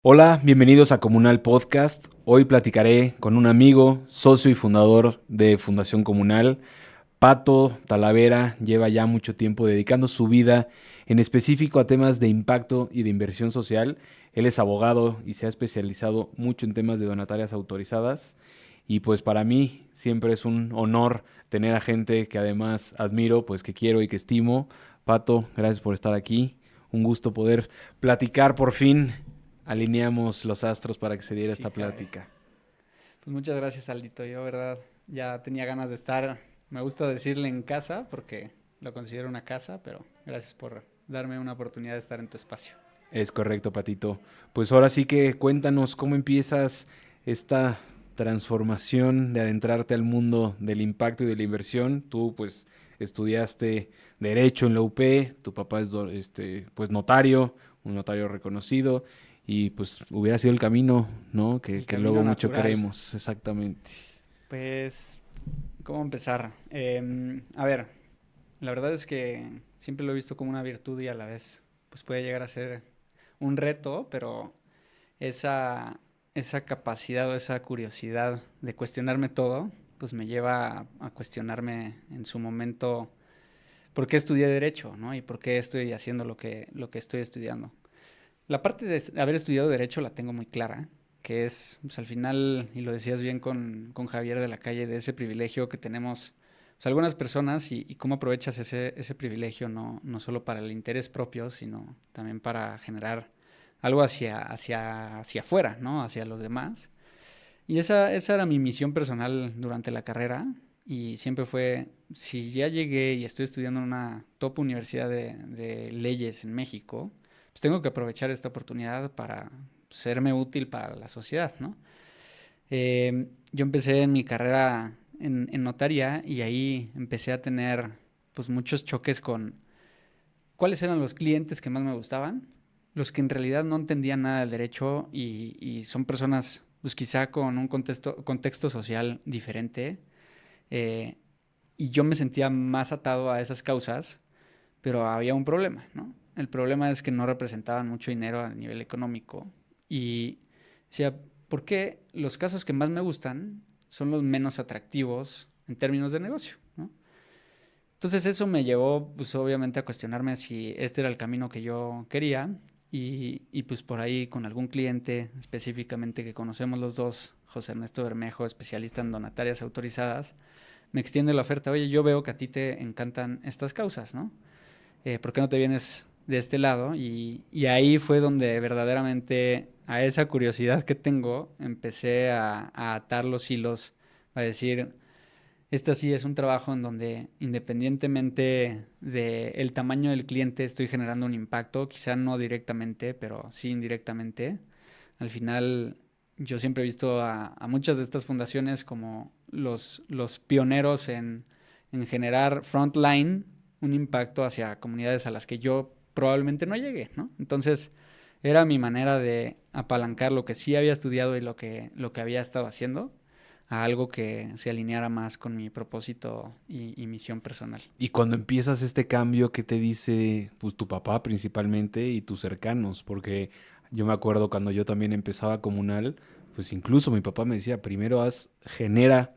Hola, bienvenidos a Comunal Podcast. Hoy platicaré con un amigo, socio y fundador de Fundación Comunal. Pato Talavera lleva ya mucho tiempo dedicando su vida en específico a temas de impacto y de inversión social. Él es abogado y se ha especializado mucho en temas de donatarias autorizadas. Y pues para mí siempre es un honor tener a gente que además admiro, pues que quiero y que estimo. Pato, gracias por estar aquí. Un gusto poder platicar por fin. Alineamos los astros para que se diera Sí, esta caray. plática. Pues muchas gracias, Aldito. Yo, verdad, ya tenía ganas de estar, me gusta decirle en casa porque lo considero una casa, pero gracias por darme una oportunidad de estar en tu espacio. Es correcto, Patito. Pues ahora sí que cuéntanos cómo empiezas esta transformación de adentrarte al mundo del impacto y de la inversión. Tú pues estudiaste derecho en la UP, tu papá es pues notario, un notario reconocido y pues hubiera sido el camino, ¿no? Que, El que camino luego mucho natural. queremos, exactamente. Pues, ¿cómo empezar? A ver, la verdad es que siempre lo he visto como una virtud y a la vez, pues puede llegar a ser un reto, pero esa, esa capacidad o esa curiosidad de cuestionarme todo, pues me lleva a cuestionarme en su momento por qué estudié derecho, ¿no? Y por qué estoy haciendo lo que estoy estudiando. La parte de haber estudiado derecho la tengo muy clara, que es, pues al final, y lo decías bien con Javier de la Calle, de ese privilegio que tenemos pues, algunas personas y cómo aprovechas ese privilegio no solo para el interés propio, sino también para generar algo hacia afuera, ¿no? Hacia los demás. Y esa era mi misión personal durante la carrera y siempre fue, si ya llegué y estoy estudiando en una top universidad de leyes en México, pues tengo que aprovechar esta oportunidad para serme útil para la sociedad, ¿no? Yo empecé en mi carrera en notaría y ahí empecé a tener pues muchos choques con cuáles eran los clientes que más me gustaban, los que en realidad no entendían nada del derecho y son personas, pues quizá con un contexto social diferente. eh, y yo me sentía más atado a esas causas, pero había un problema, ¿no? El problema es que no representaban mucho dinero a nivel económico. Y decía, ¿por qué los casos que más me gustan son los menos atractivos en términos de negocio, ¿no? Entonces eso me llevó, pues obviamente a cuestionarme si este era el camino que yo quería y pues por ahí con algún cliente específicamente que conocemos los dos, José Ernesto Bermejo, especialista en donatarias autorizadas, me extiende la oferta, oye, yo veo que a ti te encantan estas causas, ¿no? ¿Por qué no te vienes de este lado? Y ahí fue donde verdaderamente a esa curiosidad que tengo empecé a atar los hilos, a decir, este sí es un trabajo en donde independientemente del tamaño del cliente estoy generando un impacto, quizá no directamente, pero sí indirectamente. Al final yo siempre he visto a muchas de estas fundaciones como los pioneros en generar frontline un impacto hacia comunidades a las que yo probablemente no llegue, ¿no? Entonces era mi manera de apalancar lo que sí había estudiado y lo que había estado haciendo a algo que se alineara más con mi propósito y misión personal. Y cuando empiezas este cambio, ¿qué te dice pues tu papá principalmente y tus cercanos? Porque yo me acuerdo cuando yo también empezaba comunal, pues incluso mi papá me decía, primero genera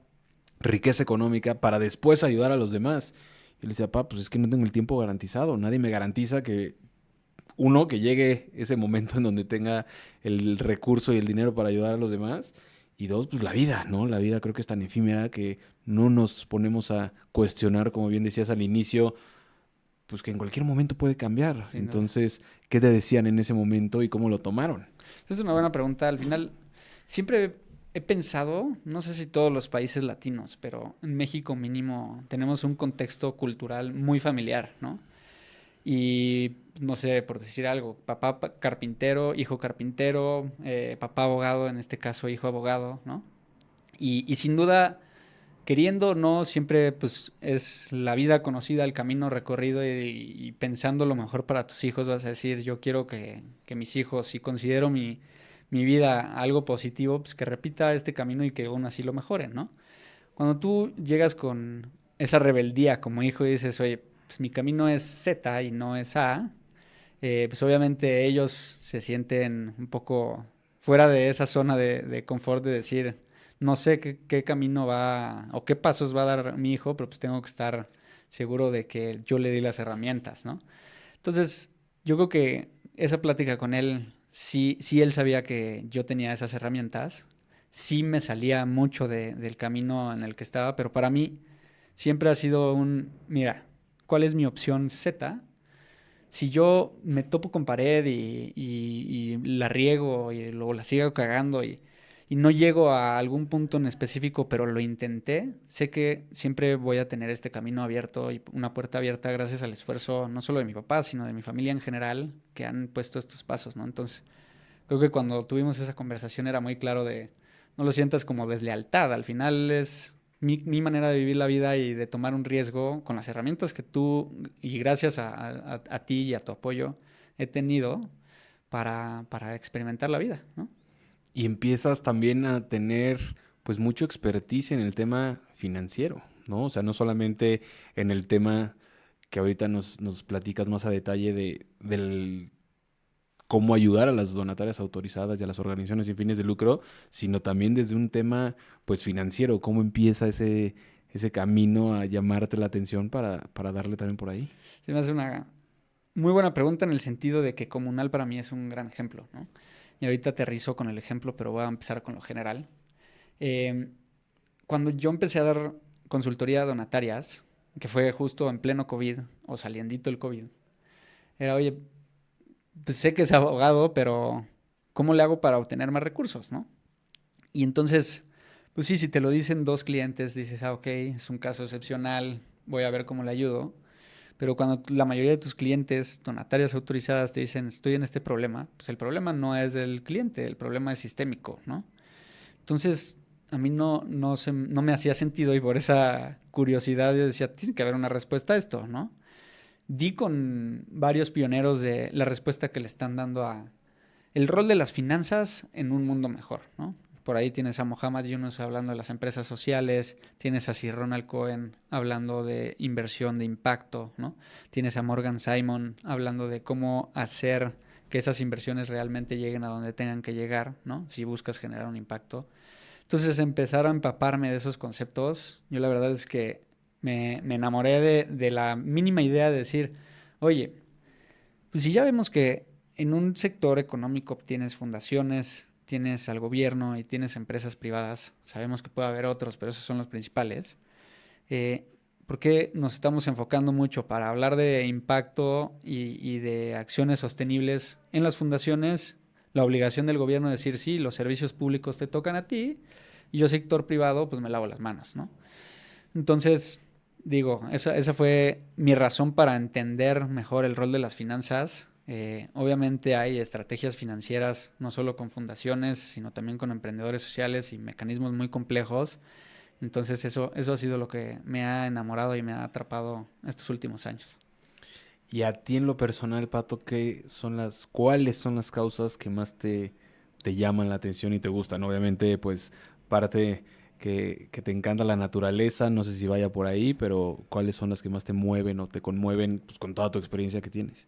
riqueza económica para después ayudar a los demás. Y le decía, papá, pues es que no tengo el tiempo garantizado. Nadie me garantiza que, uno, que llegue ese momento en donde tenga el recurso y el dinero para ayudar a los demás. Y dos, pues la vida, ¿no? La vida creo que es tan efímera que no nos ponemos a cuestionar, como bien decías al inicio, pues que en cualquier momento puede cambiar. Sin duda. Entonces, ¿qué te decían en ese momento y cómo lo tomaron? Esa es una buena pregunta. Al final, siempre he pensado, no sé si todos los países latinos, pero en México mínimo tenemos un contexto cultural muy familiar, ¿no? Y no sé, por decir algo, papá carpintero, hijo carpintero, papá abogado, en este caso hijo abogado, ¿no? Y sin duda, queriendo o no, siempre pues es la vida conocida, el camino recorrido y pensando lo mejor para tus hijos, vas a decir, yo quiero que mis hijos, si considero mi vida algo positivo, pues que repita este camino y que aún así lo mejoren, ¿no? Cuando tú llegas con esa rebeldía como hijo y dices, oye, pues mi camino es Z y no es A, pues obviamente ellos se sienten un poco fuera de esa zona de confort de decir, no sé qué camino va o qué pasos va a dar mi hijo, pero pues tengo que estar seguro de que yo le di las herramientas, ¿no? Entonces, yo creo que esa plática con él, sí él sabía que yo tenía esas herramientas, sí me salía mucho del camino en el que estaba, pero para mí siempre ha sido mira, ¿cuál es mi opción Z? Si yo me topo con pared y la riego y luego la sigo cagando y no llego a algún punto en específico, pero lo intenté, sé que siempre voy a tener este camino abierto y una puerta abierta gracias al esfuerzo no solo de mi papá, sino de mi familia en general, que han puesto estos pasos, ¿no? Entonces, creo que cuando tuvimos esa conversación era muy claro de, no lo sientas como deslealtad, al final es mi manera de vivir la vida y de tomar un riesgo con las herramientas que tú y gracias a ti y a tu apoyo he tenido para experimentar la vida, ¿no? Y empiezas también a tener pues mucho expertise en el tema financiero, ¿no? O sea, no solamente en el tema que ahorita nos platicas más a detalle del cómo ayudar a las donatarias autorizadas y a las organizaciones sin fines de lucro, sino también desde un tema pues financiero, cómo empieza ese camino a llamarte la atención para darle también por ahí. Se me hace una muy buena pregunta en el sentido de que Comunal para mí es un gran ejemplo, ¿no? Y ahorita aterrizo con el ejemplo, pero voy a empezar con lo general. Eh, Cuando yo empecé a dar consultoría a donatarias, que fue justo en pleno COVID o saliendito el COVID, era, oye, pues sé que es abogado, pero ¿cómo le hago para obtener más recursos, no? Y entonces, pues sí, si te lo dicen dos clientes, dices, ok, es un caso excepcional, voy a ver cómo le ayudo. Pero cuando la mayoría de tus clientes, donatarias autorizadas, te dicen, estoy en este problema, pues el problema no es del cliente, el problema es sistémico, ¿no? Entonces, a mí no me hacía sentido y por esa curiosidad yo decía, tiene que haber una respuesta a esto, ¿no? Di con varios pioneros de la respuesta que le están dando a el rol de las finanzas en un mundo mejor, ¿no? Por ahí tienes a Mohamed Yunus hablando de las empresas sociales, tienes a Sir Ronald Cohen hablando de inversión de impacto, ¿no? Tienes a Morgan Simon hablando de cómo hacer que esas inversiones realmente lleguen a donde tengan que llegar, ¿no? Si buscas generar un impacto. Entonces empezar a empaparme de esos conceptos, yo la verdad es que me enamoré de la mínima idea de decir, oye, pues si ya vemos que en un sector económico tienes fundaciones, tienes al gobierno y tienes empresas privadas, sabemos que puede haber otros, pero esos son los principales, eh, ¿por qué nos estamos enfocando mucho para hablar de impacto y de acciones sostenibles en las fundaciones? La obligación del gobierno de decir, sí, los servicios públicos te tocan a ti, y yo sector privado, pues me lavo las manos, ¿no? Entonces, digo, esa fue mi razón para entender mejor el rol de las finanzas. Obviamente hay estrategias financieras, no solo con fundaciones, sino también con emprendedores sociales y mecanismos muy complejos. Entonces eso ha sido lo que me ha enamorado y me ha atrapado estos últimos años. Y a ti en lo personal, Pato, cuáles son las causas que más te llaman la atención y te gustan? Obviamente, pues, parte que te encanta la naturaleza, no sé si vaya por ahí, pero ¿cuáles son las que más te mueven o te conmueven, pues, con toda tu experiencia que tienes?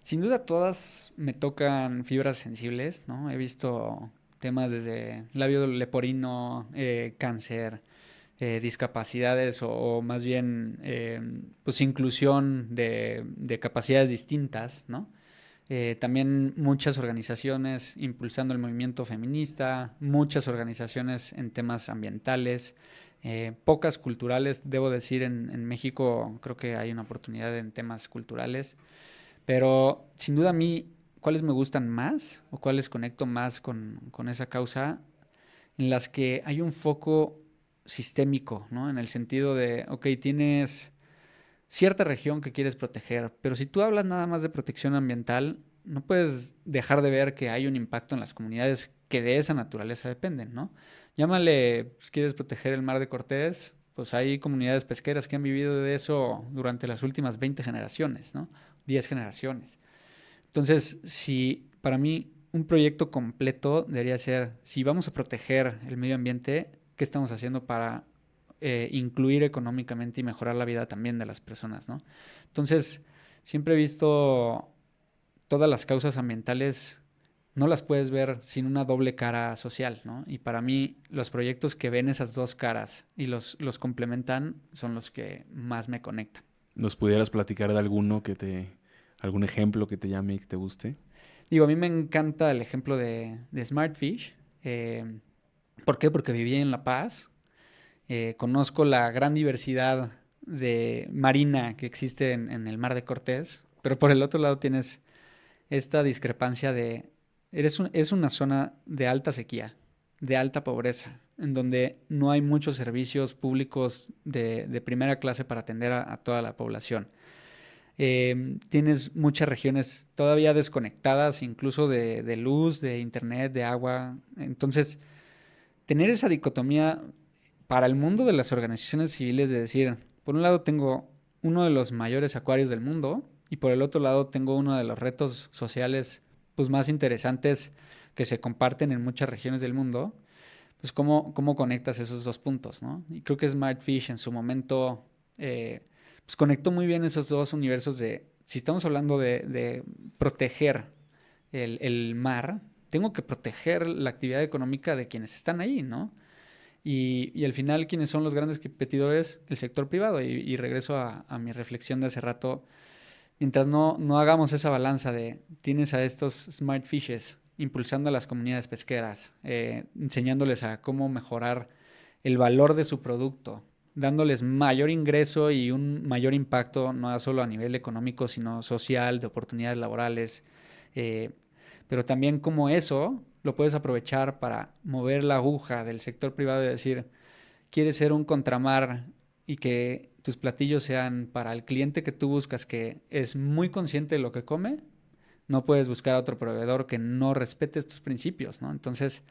Sin duda todas me tocan fibras sensibles, ¿no? He visto temas desde labio leporino, cáncer, discapacidades o más bien pues inclusión de capacidades distintas, ¿no? También muchas organizaciones impulsando el movimiento feminista, muchas organizaciones en temas ambientales, pocas culturales, debo decir, en México creo que hay una oportunidad en temas culturales, pero sin duda a mí, ¿cuáles me gustan más o cuáles conecto más con esa causa? En las que hay un foco sistémico, ¿no? En el sentido de, ok, tienes cierta región que quieres proteger, pero si tú hablas nada más de protección ambiental, no puedes dejar de ver que hay un impacto en las comunidades que de esa naturaleza dependen, ¿no? Llámale, pues, quieres proteger el mar de Cortés, pues hay comunidades pesqueras que han vivido de eso durante las últimas 20 generaciones, ¿no? 10 generaciones. Entonces, si para mí un proyecto completo debería ser, si vamos a proteger el medio ambiente, ¿qué estamos haciendo para incluir económicamente y mejorar la vida también de las personas, ¿no? Entonces, siempre he visto todas las causas ambientales no las puedes ver sin una doble cara social, ¿no? Y para mí, los proyectos que ven esas dos caras y los complementan son los que más me conectan. ¿Nos pudieras platicar de algún ejemplo que te llame y que te guste? Digo, a mí me encanta el ejemplo de Smartfish. ¿Por qué? Porque viví en La Paz. Conozco la gran diversidad de marina que existe en el Mar de Cortés, pero por el otro lado tienes esta discrepancia de... es una zona de alta sequía, de alta pobreza, en donde no hay muchos servicios públicos de primera clase para atender a toda la población. Tienes muchas regiones todavía desconectadas, incluso de luz, de internet, de agua. Entonces, tener esa dicotomía para el mundo de las organizaciones civiles de decir, por un lado tengo uno de los mayores acuarios del mundo y por el otro lado tengo uno de los retos sociales pues, más interesantes que se comparten en muchas regiones del mundo, pues cómo conectas esos dos puntos, ¿no? Y creo que Smartfish en su momento pues conectó muy bien esos dos universos de, si estamos hablando de proteger el mar, tengo que proteger la actividad económica de quienes están ahí, ¿no? Y al final, ¿quiénes son los grandes competidores? El sector privado. Y regreso a mi reflexión de hace rato. Mientras no hagamos esa balanza de tienes a estos smart fishes impulsando a las comunidades pesqueras, enseñándoles a cómo mejorar el valor de su producto, dándoles mayor ingreso y un mayor impacto, no solo a nivel económico, sino social, de oportunidades laborales, eh, pero también como eso lo puedes aprovechar para mover la aguja del sector privado y decir, quieres ser un contramar y que tus platillos sean para el cliente que tú buscas, que es muy consciente de lo que come, no puedes buscar a otro proveedor que no respete tus principios, ¿no? Entonces,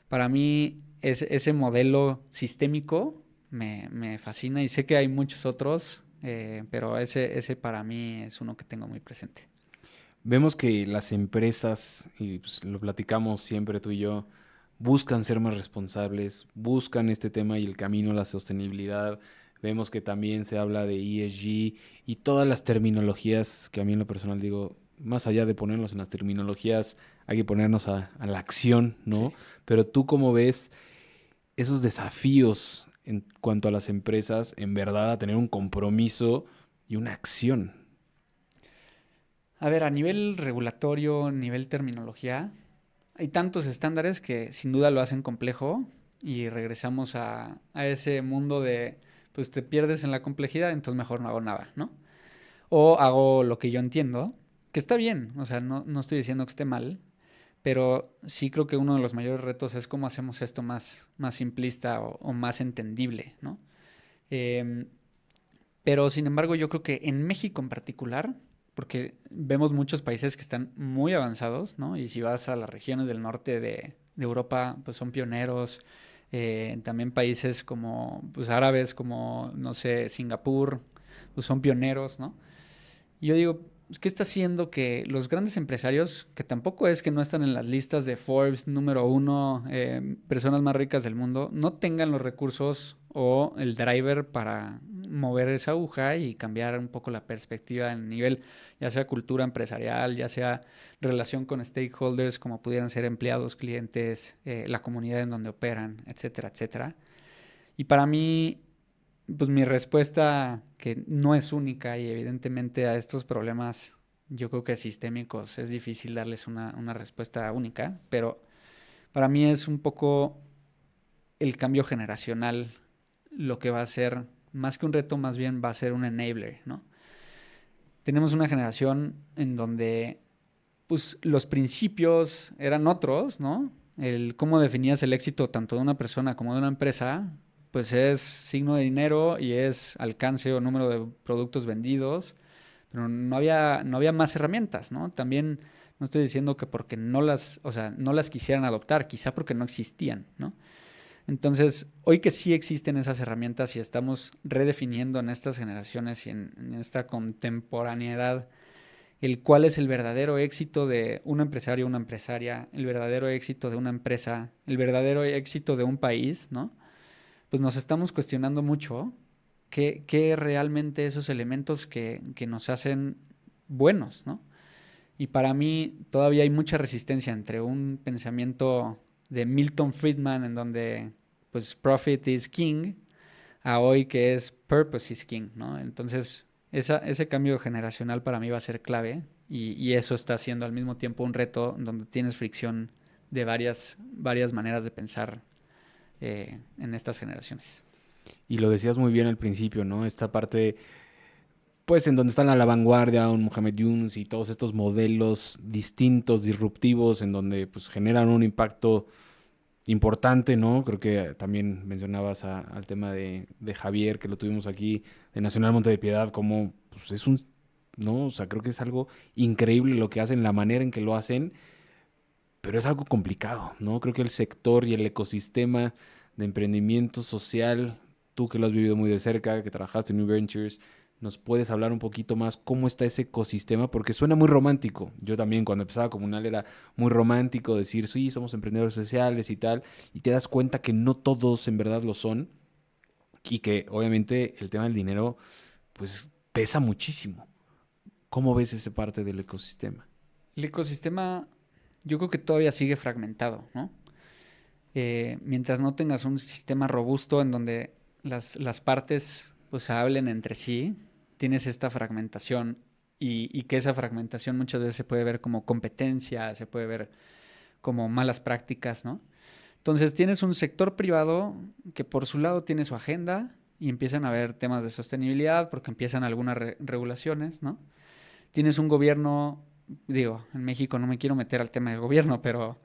para mí, ese modelo sistémico me fascina y sé que hay muchos otros, pero ese para mí es uno que tengo muy presente. Vemos que las empresas, y pues, lo platicamos siempre tú y yo, buscan ser más responsables, buscan este tema y el camino a la sostenibilidad. Vemos que también se habla de ESG y todas las terminologías que a mí en lo personal digo, más allá de ponernos en las terminologías, hay que ponernos a la acción, Sí. ¿no? Pero tú cómo ves esos desafíos en cuanto a las empresas, en verdad, a tener un compromiso y una acción. A ver, a nivel regulatorio, nivel terminología, hay tantos estándares que sin duda lo hacen complejo y regresamos a ese mundo de, pues te pierdes en la complejidad, entonces mejor no hago nada, ¿no? O hago lo que yo entiendo, que está bien, o sea, no estoy diciendo que esté mal, pero sí creo que uno de los mayores retos es cómo hacemos esto más simplista o más entendible, ¿no? Em, pero sin embargo, yo creo que en México en particular, porque vemos muchos países que están muy avanzados, ¿no? Y si vas a las regiones del norte de Europa, pues son pioneros. También países como, pues árabes, como, no sé, Singapur, pues son pioneros, ¿no? Y yo digo, pues, ¿qué está haciendo que los grandes empresarios, que tampoco es que no están en las listas de Forbes número uno, personas más ricas del mundo, no tengan los recursos o el driver para mover esa aguja y cambiar un poco la perspectiva en nivel, ya sea cultura empresarial, ya sea relación con stakeholders, como pudieran ser empleados, clientes, la comunidad en donde operan, etcétera, etcétera? Y para mí, pues mi respuesta, que no es única y evidentemente a estos problemas yo creo que sistémicos es difícil darles una respuesta única, pero para mí es un poco el cambio generacional lo que va a ser, más que un reto, más bien va a ser un enabler, ¿no? Tenemos una generación en donde pues los principios eran otros, ¿no? El cómo definías el éxito tanto de una persona como de una empresa, pues es signo de dinero y es alcance o número de productos vendidos, pero no había más herramientas, ¿no? También no estoy diciendo que porque no las, o sea, no las quisieran adoptar, quizá porque no existían, ¿no? Entonces, hoy que sí existen esas herramientas y estamos redefiniendo en estas generaciones y en esta contemporaneidad el cuál es el verdadero éxito de un empresario o una empresaria, el verdadero éxito de una empresa, el verdadero éxito de un país, ¿no? Pues nos estamos cuestionando mucho qué realmente esos elementos que nos hacen buenos, ¿no? Y para mí todavía hay mucha resistencia entre un pensamiento de Milton Friedman en donde pues profit is king a hoy que es purpose is king, ¿no? Entonces ese cambio generacional para mí va a ser clave y eso está siendo al mismo tiempo un reto donde tienes fricción de varias maneras de pensar en estas generaciones. Y lo decías muy bien al principio, ¿no? Esta parte, pues en donde están a la vanguardia, un Mohamed Yunus y todos estos modelos distintos, disruptivos, en donde pues generan un impacto importante, ¿no? Creo que también mencionabas al tema de Javier, que lo tuvimos aquí, de Nacional Monte de Piedad, como pues es un, ¿no? O sea, creo que es algo increíble lo que hacen, la manera en que lo hacen, pero es algo complicado, ¿no? Creo que el sector y el ecosistema de emprendimiento social, tú que lo has vivido muy de cerca, que trabajaste en New Ventures, ¿nos puedes hablar un poquito más cómo está ese ecosistema? Porque suena muy romántico. Yo también cuando empezaba Comunal era muy romántico decir, sí, somos emprendedores sociales y tal, y te das cuenta que no todos en verdad lo son y que obviamente el tema del dinero pues pesa muchísimo. ¿Cómo ves esa parte del ecosistema? El ecosistema yo creo que todavía sigue fragmentado, ¿no? Mientras no tengas un sistema robusto en donde las partes pues hablen entre sí, tienes esta fragmentación y que esa fragmentación muchas veces se puede ver como competencia, se puede ver como malas prácticas, ¿no? Entonces tienes un sector privado que por su lado tiene su agenda y empiezan a haber temas de sostenibilidad porque empiezan algunas regulaciones, ¿no? Tienes un gobierno, digo, en México no me quiero meter al tema del gobierno, pero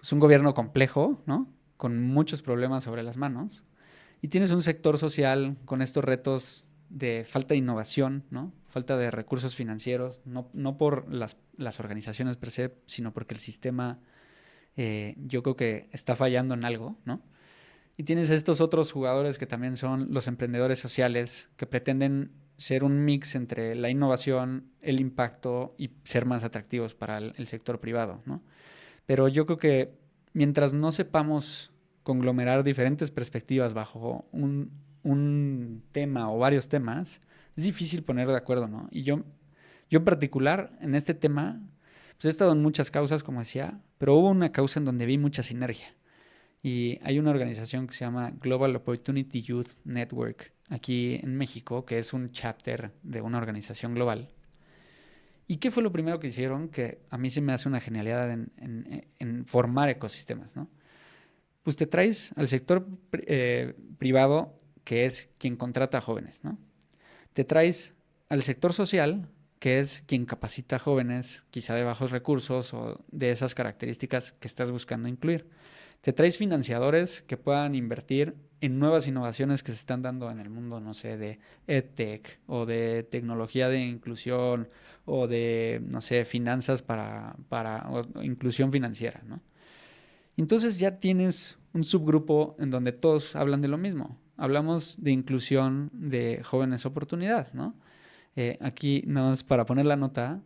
es un gobierno complejo, ¿no? Con muchos problemas sobre las manos. Y tienes un sector social con estos retos de falta de innovación, ¿no? Falta de recursos financieros, no por las organizaciones per se, sino porque el sistema yo creo que está fallando en algo, ¿no? Y tienes estos otros jugadores que también son los emprendedores sociales que pretenden ser un mix entre la innovación, el impacto y ser más atractivos para el sector privado, ¿no? Pero yo creo que mientras no sepamos conglomerar diferentes perspectivas bajo un tema o varios temas, es difícil poner de acuerdo, ¿no? Y yo en particular, en este tema, pues he estado en muchas causas, como decía, pero hubo una causa en donde vi mucha sinergia. Y hay una organización que se llama Global Opportunity Youth Network aquí en México, que es un chapter de una organización global. ¿Y qué fue lo primero que hicieron? Que a mí se me hace una genialidad en formar ecosistemas, ¿no? Pues te traes al sector privado, que es quien contrata a jóvenes, ¿no? Te traes al sector social, que es quien capacita a jóvenes, quizá de bajos recursos o de esas características que estás buscando incluir. Te traes financiadores que puedan invertir en nuevas innovaciones que se están dando en el mundo, no sé, de EdTech o de tecnología de inclusión o de, no sé, finanzas o inclusión financiera, ¿no? Entonces ya tienes un subgrupo en donde todos hablan de lo mismo. Hablamos de inclusión de jóvenes oportunidad, ¿no? Aquí, nada más para poner la nota,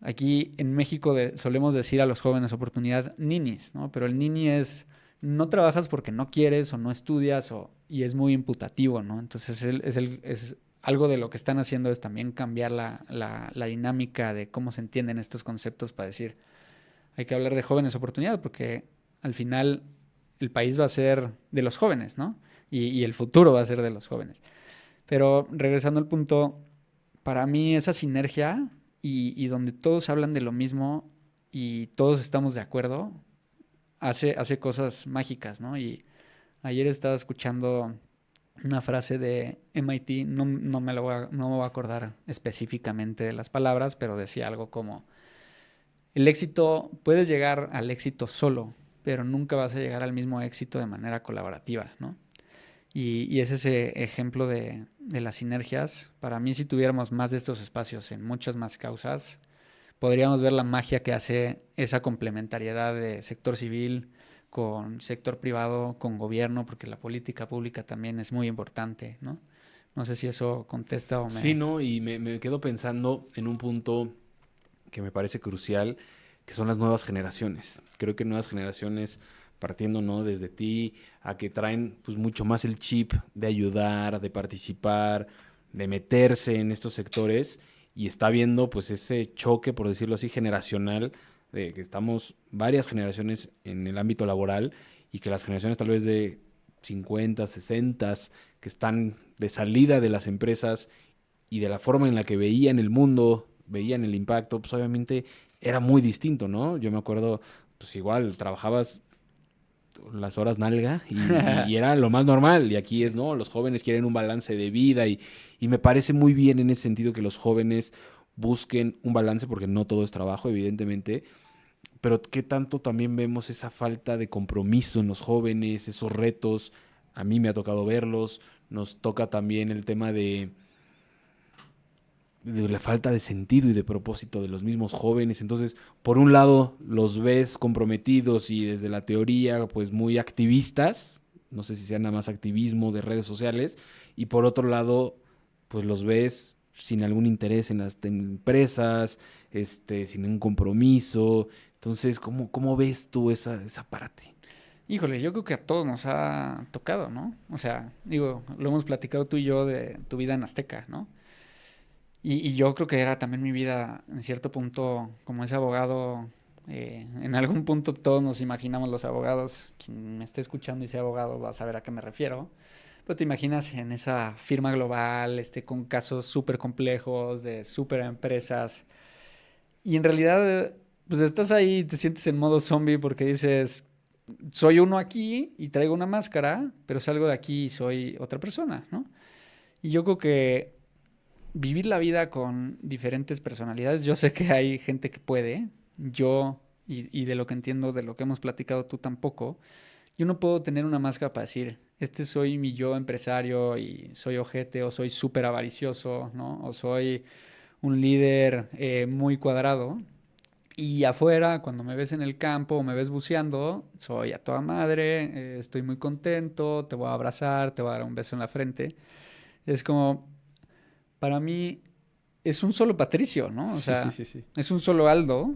aquí en México solemos decir a los jóvenes oportunidad ninis, ¿no? Pero el nini es, no trabajas porque no quieres o no estudias y es muy imputativo, ¿no? Entonces es algo de lo que están haciendo es también cambiar la dinámica de cómo se entienden estos conceptos para decir, hay que hablar de jóvenes oportunidad porque al final el país va a ser de los jóvenes, ¿no? Y el futuro va a ser de los jóvenes. Pero regresando al punto, para mí esa sinergia y donde todos hablan de lo mismo y todos estamos de acuerdo, hace cosas mágicas, ¿no? Y ayer estaba escuchando una frase de MIT, no me voy a acordar específicamente de las palabras, pero decía algo como, el éxito, puedes llegar al éxito solo, pero nunca vas a llegar al mismo éxito de manera colaborativa, ¿no? Y es ese ejemplo de las sinergias. Para mí, si tuviéramos más de estos espacios en muchas más causas, podríamos ver la magia que hace esa complementariedad de sector civil con sector privado, con gobierno, porque la política pública también es muy importante, ¿no? No sé si eso contesta o Sí, me... ¿no? Y me quedo pensando en un punto que me parece crucial, que son las nuevas generaciones. Creo que nuevas generaciones, partiendo, ¿no? Desde ti, a que traen pues mucho más el chip de ayudar, de participar, de meterse en estos sectores. y está viendo pues ese choque, por decirlo así, generacional, de que estamos varias generaciones en el ámbito laboral y que las generaciones tal vez de 50, 60, que están de salida de las empresas y de la forma en la que veían el mundo, veían el impacto, pues obviamente era muy distinto, ¿no? Yo me acuerdo, pues igual, trabajabas las horas nalga y era lo más normal. Y aquí es, Sí. ¿no? Los jóvenes quieren un balance de vida y me parece muy bien en ese sentido que los jóvenes busquen un balance porque no todo es trabajo, evidentemente, pero qué tanto también vemos esa falta de compromiso en los jóvenes, esos retos. A mí me ha tocado verlos. Nos toca también el tema de la falta de sentido y de propósito de los mismos jóvenes. Entonces, por un lado, los ves comprometidos y desde la teoría, pues muy activistas, no sé si sea nada más activismo de redes sociales, y por otro lado, pues los ves sin algún interés en las empresas, sin un compromiso. Entonces, ¿cómo ves tú esa parte? Híjole, yo creo que a todos nos ha tocado, ¿no? O sea, digo, lo hemos platicado tú y yo de tu vida en Azteca, ¿no? Y yo creo que era también mi vida, en cierto punto, como ese abogado. En algún punto todos nos imaginamos los abogados. Quien me esté escuchando y sea abogado va a saber a qué me refiero. Pero te imaginas en esa firma global, con casos súper complejos de súper empresas. Y en realidad, pues estás ahí y te sientes en modo zombie porque dices, soy uno aquí y traigo una máscara, pero salgo de aquí y soy otra persona, ¿no? Y yo creo que vivir la vida con diferentes personalidades, yo sé que hay gente que puede, yo, y de lo que entiendo, de lo que hemos platicado tú tampoco, yo no puedo tener una máscara para decir, este soy mi yo empresario y soy ojete o soy súper avaricioso, ¿no? O soy un líder muy cuadrado. Y afuera, cuando me ves en el campo o me ves buceando, soy a toda madre, estoy muy contento, te voy a abrazar, te voy a dar un beso en la frente. Es como, para mí, es un solo Patricio, ¿no? O Sí, sea, sí, sí. es un solo Aldo.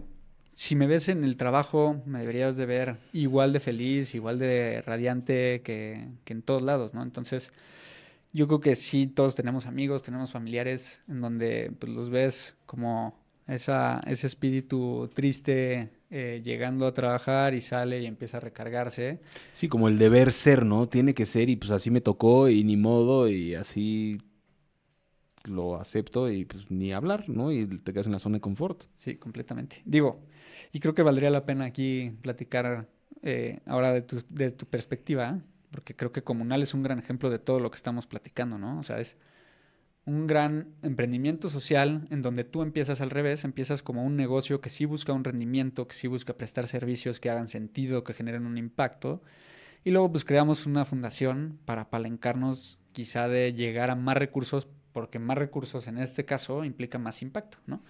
Si me ves en el trabajo, me deberías de ver igual de feliz, igual de radiante que en todos lados, ¿no? Entonces, yo creo que sí, todos tenemos amigos, tenemos familiares en donde pues, los ves como ese espíritu triste llegando a trabajar y sale y empieza a recargarse. Sí, como el deber ser, ¿no? Tiene que ser y pues así me tocó y ni modo y así lo acepto y pues ni hablar, ¿no? Y te quedas en la zona de confort. Sí, completamente. Digo, y creo que valdría la pena aquí platicar ahora de tu perspectiva, porque creo que Comunal es un gran ejemplo de todo lo que estamos platicando, ¿no? O sea, es un gran emprendimiento social en donde tú empiezas al revés, empiezas como un negocio que sí busca un rendimiento, que sí busca prestar servicios que hagan sentido, que generen un impacto, y luego pues creamos una fundación para apalancarnos quizá de llegar a más recursos, porque más recursos en este caso implica más impacto, ¿no?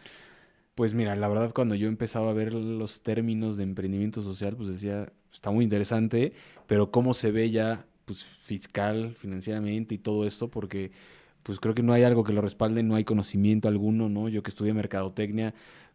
Pues mira, la verdad cuando yo empezaba a ver los términos de emprendimiento social, pues decía, está muy interesante, pero cómo se ve ya, pues fiscal, financieramente y todo esto, porque pues creo que no hay algo que lo respalde, no hay conocimiento alguno, ¿no? Yo que estudié mercadotecnia,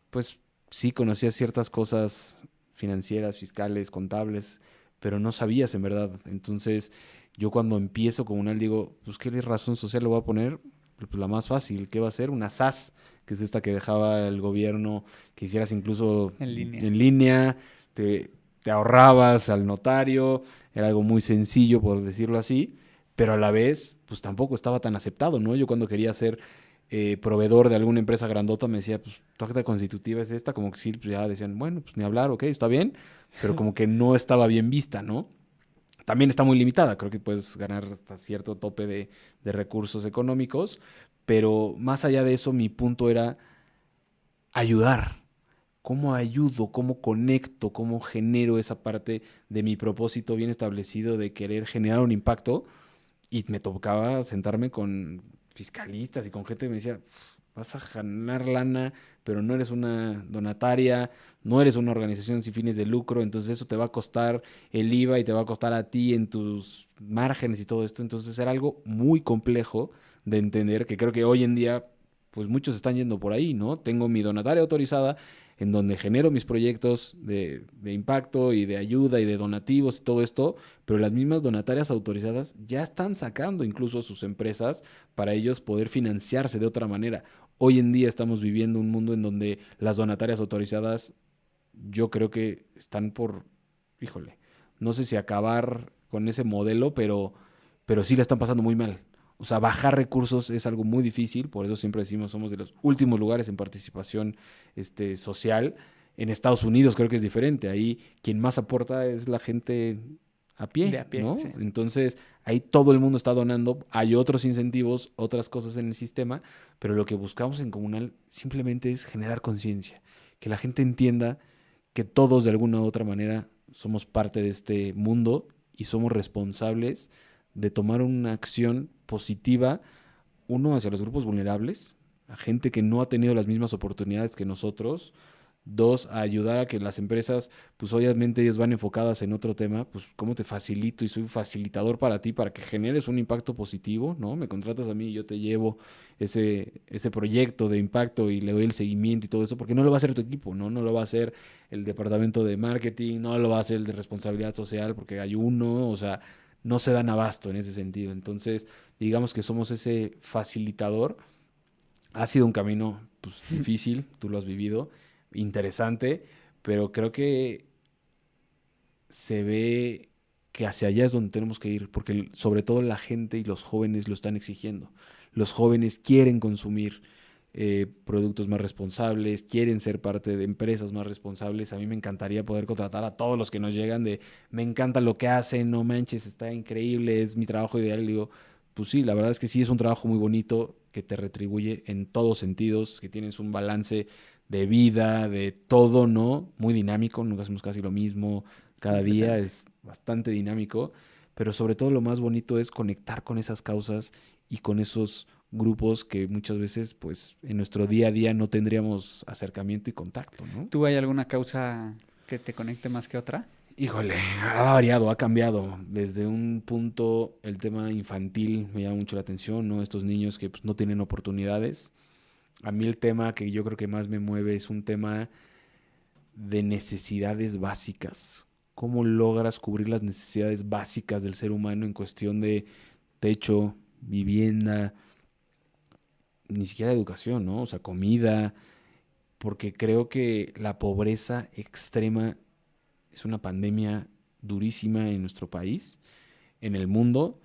pues sí conocía ciertas cosas financieras, fiscales, contables, pero no sabías en verdad. Entonces, yo cuando empiezo comunal digo, pues ¿qué razón social le voy a poner? Pues la más fácil, ¿qué va a ser? Una SAS, que es esta que dejaba el gobierno que hicieras incluso En línea. en línea, te ahorrabas al notario, era algo muy sencillo, por decirlo así, pero a la vez, pues tampoco estaba tan aceptado, ¿no? Yo cuando quería ser proveedor de alguna empresa grandota me decía, pues tu acta constitutiva es esta, como que sí, pues ya decían, bueno, pues ni hablar, ok, está bien, pero como que no estaba bien vista, ¿no? También está muy limitada, creo que puedes ganar hasta cierto tope de recursos económicos, pero más allá de eso, mi punto era ayudar. ¿Cómo ayudo? ¿Cómo conecto? ¿Cómo genero esa parte de mi propósito bien establecido de querer generar un impacto? Y me tocaba sentarme con fiscalistas y con gente que me decía, vas a ganar lana, pero no eres una donataria, no eres una organización sin fines de lucro, entonces eso te va a costar el IVA y te va a costar a ti en tus márgenes y todo esto. Entonces era algo muy complejo de entender que creo que hoy en día pues muchos están yendo por ahí, ¿no? Tengo mi donataria autorizada en donde genero mis proyectos de impacto y de ayuda y de donativos y todo esto, pero las mismas donatarias autorizadas ya están sacando incluso sus empresas para ellos poder financiarse de otra manera. Hoy en día estamos viviendo un mundo en donde las donatarias autorizadas yo creo que están por, híjole, no sé si acabar con ese modelo, pero sí la están pasando muy mal. O sea, bajar recursos es algo muy difícil, por eso siempre decimos somos de los últimos lugares en participación social. En Estados Unidos creo que es diferente. Ahí quien más aporta es la gente a De pie, a pie, ¿no? sí. Entonces, ahí todo el mundo está donando. Hay otros incentivos, otras cosas en el sistema, pero lo que buscamos en Comunal simplemente es generar conciencia, que la gente entienda que todos de alguna u otra manera somos parte de este mundo y somos responsables de tomar una acción positiva, uno, hacia los grupos vulnerables, a gente que no ha tenido las mismas oportunidades que nosotros. Dos, a ayudar a que las empresas, pues obviamente ellas van enfocadas en otro tema, pues cómo te facilito y soy un facilitador para ti, para que generes un impacto positivo, ¿no? Me contratas a mí y yo te llevo ese proyecto de impacto y le doy el seguimiento y todo eso, porque no lo va a hacer tu equipo, ¿no? No lo va a hacer el departamento de marketing, no lo va a hacer el de responsabilidad social, porque hay uno, o sea, no se dan abasto en ese sentido. Entonces, digamos que somos ese facilitador. Ha sido un camino pues, difícil, tú lo has vivido, interesante, pero creo que se ve que hacia allá es donde tenemos que ir, porque sobre todo la gente y los jóvenes lo están exigiendo. Los jóvenes quieren consumir productos más responsables, quieren ser parte de empresas más responsables. A mí me encantaría poder contratar a todos los que nos llegan de, me encanta lo que hacen, no manches, está increíble, es mi trabajo ideal. Y digo, pues sí, la verdad es que sí es un trabajo muy bonito que te retribuye en todos sentidos, que tienes un balance de vida, de todo, ¿no? Muy dinámico, nunca hacemos casi lo mismo, cada día Completamente. es bastante dinámico, pero sobre todo lo más bonito es conectar con esas causas y con esos grupos que muchas veces, pues, en nuestro día a día no tendríamos acercamiento y contacto, ¿no? ¿Tú hay alguna causa que te conecte más que otra? Híjole, ha variado, ha cambiado. Desde un punto, el tema infantil me llama mucho la atención, ¿no? Estos niños que pues, no tienen oportunidades. A mí el tema que yo creo que más me mueve es un tema de necesidades básicas. ¿Cómo logras cubrir las necesidades básicas del ser humano en cuestión de techo, vivienda, ni siquiera educación, ¿no? O sea, comida, porque creo que la pobreza extrema es una pandemia durísima en nuestro país, en el mundo,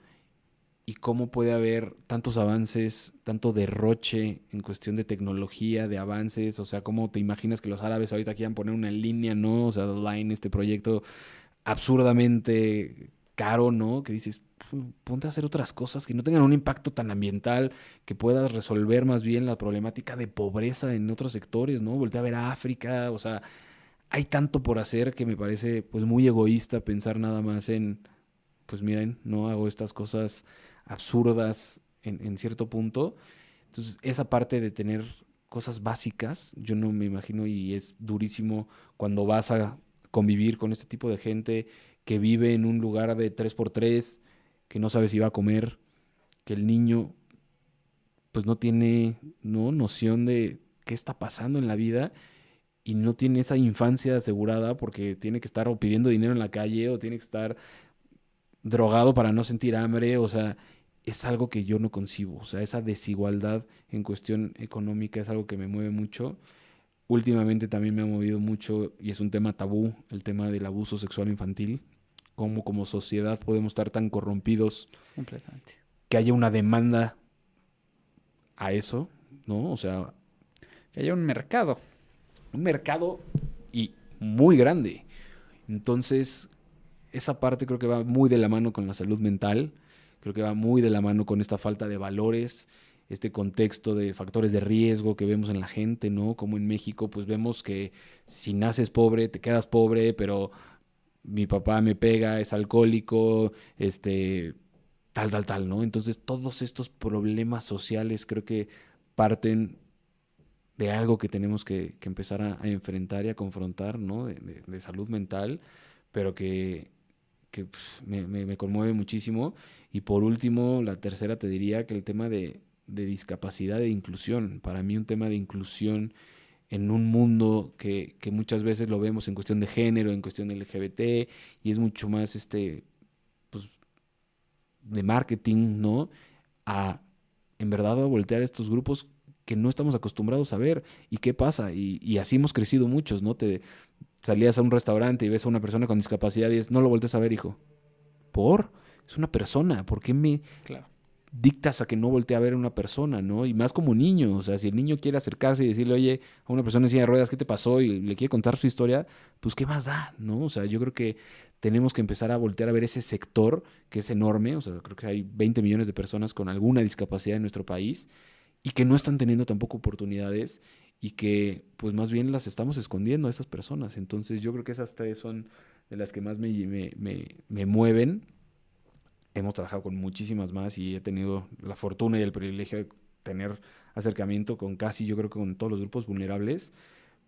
y cómo puede haber tantos avances, tanto derroche en cuestión de tecnología, de avances, o sea, cómo te imaginas que los árabes ahorita quieran poner una línea, ¿no? O sea, Line, este proyecto absurdamente caro, ¿no? Que dices, ponte a hacer otras cosas que no tengan un impacto tan ambiental, que puedas resolver más bien la problemática de pobreza en otros sectores, ¿no? Voltea a ver a África, o sea, hay tanto por hacer que me parece pues muy egoísta pensar nada más en, pues miren, no hago estas cosas absurdas en cierto punto. Entonces, esa parte de tener cosas básicas, yo no me imagino y es durísimo cuando vas a convivir con este tipo de gente que vive en un lugar de tres por tres, que no sabe si va a comer, que el niño pues no tiene, ¿no? Noción de qué está pasando en la vida y no tiene esa infancia asegurada porque tiene que estar o pidiendo dinero en la calle o tiene que estar drogado para no sentir hambre, o sea, es algo que yo no concibo, o sea, esa desigualdad en cuestión económica es algo que me mueve mucho. Últimamente también me ha movido mucho y es un tema tabú, el tema del abuso sexual infantil, cómo como sociedad podemos estar tan corrompidos Completamente. que haya una demanda a eso, ¿no? O sea, Que haya un mercado. un mercado y muy grande. Entonces, esa parte creo que va muy de la mano con la salud mental, creo que va muy de la mano con esta falta de valores, este contexto de factores de riesgo que vemos en la gente, ¿no? Como en México, pues vemos que si naces pobre, te quedas pobre, pero mi papá me pega, es alcohólico, tal, ¿no? Entonces, todos estos problemas sociales creo que parten de algo que tenemos que empezar a enfrentar y a confrontar, ¿no? De salud mental, pero que me conmueve muchísimo. Y por último, la tercera te diría que el tema de discapacidad e inclusión. Para mí un tema de inclusión en un mundo que muchas veces lo vemos en cuestión de género, en cuestión de LGBT, y es mucho más pues, de marketing, ¿no? A en verdad a voltear a estos grupos que no estamos acostumbrados a ver. ¿Y qué pasa? Y así hemos crecido muchos, ¿no? Te salías a un restaurante y ves a una persona con discapacidad y es, no lo voltees a ver, hijo. ¿Por? Es una persona. ¿Por qué me Claro. dictas a que no voltee a ver a una persona, ¿no? Y más como niño, o sea, si el niño quiere acercarse y decirle, oye, a una persona en silla de ruedas, ¿qué te pasó? Y le quiere contar su historia, pues ¿qué más da? ¿No? O sea, yo creo que tenemos que empezar a voltear a ver ese sector que es enorme, o sea, creo que hay 20 millones de personas con alguna discapacidad en nuestro país y que no están teniendo tampoco oportunidades y que pues más bien las estamos escondiendo a esas personas. Entonces yo creo que esas tres son de las que más me mueven. Hemos trabajado con muchísimas más y he tenido la fortuna y el privilegio de tener acercamiento con casi, yo creo que con todos los grupos vulnerables,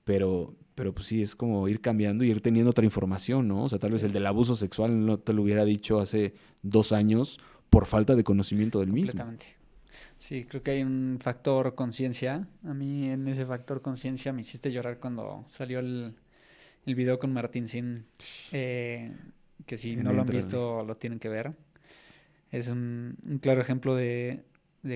pero pues sí, es como ir cambiando y ir teniendo otra información, ¿no? O sea, tal vez el Sí, del abuso sexual no te lo hubiera dicho hace 2 años por falta de conocimiento del mismo. completamente. Sí, creo que hay un factor conciencia. A mí en ese factor conciencia me hiciste llorar cuando salió el video con Martín Sin, eh, que si En no lo han Éntrale. visto lo tienen que ver. Es un claro ejemplo de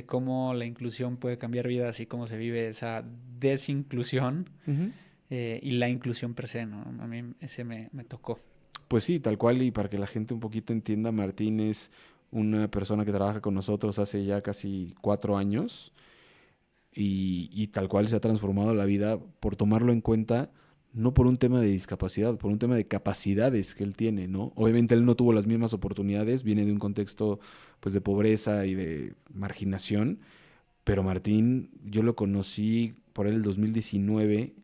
cómo la inclusión puede cambiar vidas y cómo se vive esa desinclusión Ujú. y la inclusión per se, ¿no? A mí ese me tocó. Pues sí, tal cual, y para que la gente un poquito entienda, Martín es una persona que trabaja con nosotros hace ya casi 4 años y tal cual se ha transformado la vida por tomarlo en cuenta, no por un tema de discapacidad, por un tema de capacidades que él tiene, ¿no? Obviamente él no tuvo las mismas oportunidades, viene de un contexto pues de pobreza y de marginación, pero Martín, yo lo conocí por él el 2019,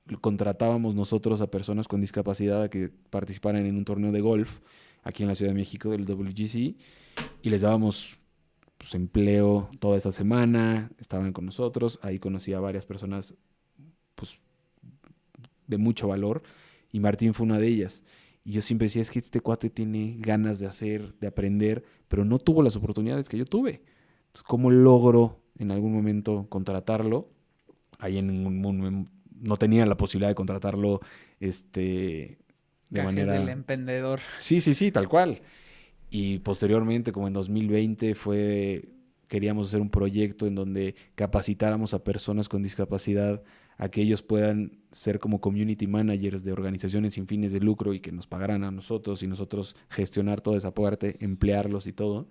lo contratábamos nosotros a personas con discapacidad a que participaran en un torneo de golf aquí en la Ciudad de México del WGC y les dábamos pues, empleo toda esa semana, estaban con nosotros, ahí conocí a varias personas pues, de mucho valor y Martín fue una de ellas. Y yo siempre decía, es que este cuate tiene ganas de hacer, de aprender, pero no tuvo las oportunidades que yo tuve. Entonces, ¿cómo logro en algún momento contratarlo? Ahí no tenía la posibilidad de contratarlo de Gajes del manera... emprendedor. Sí, sí, sí, tal cual. Y posteriormente, como en 2020, queríamos hacer un proyecto en donde capacitáramos a personas con discapacidad a que ellos puedan ser como community managers de organizaciones sin fines de lucro y que nos pagaran a nosotros y nosotros gestionar toda esa parte, emplearlos y todo.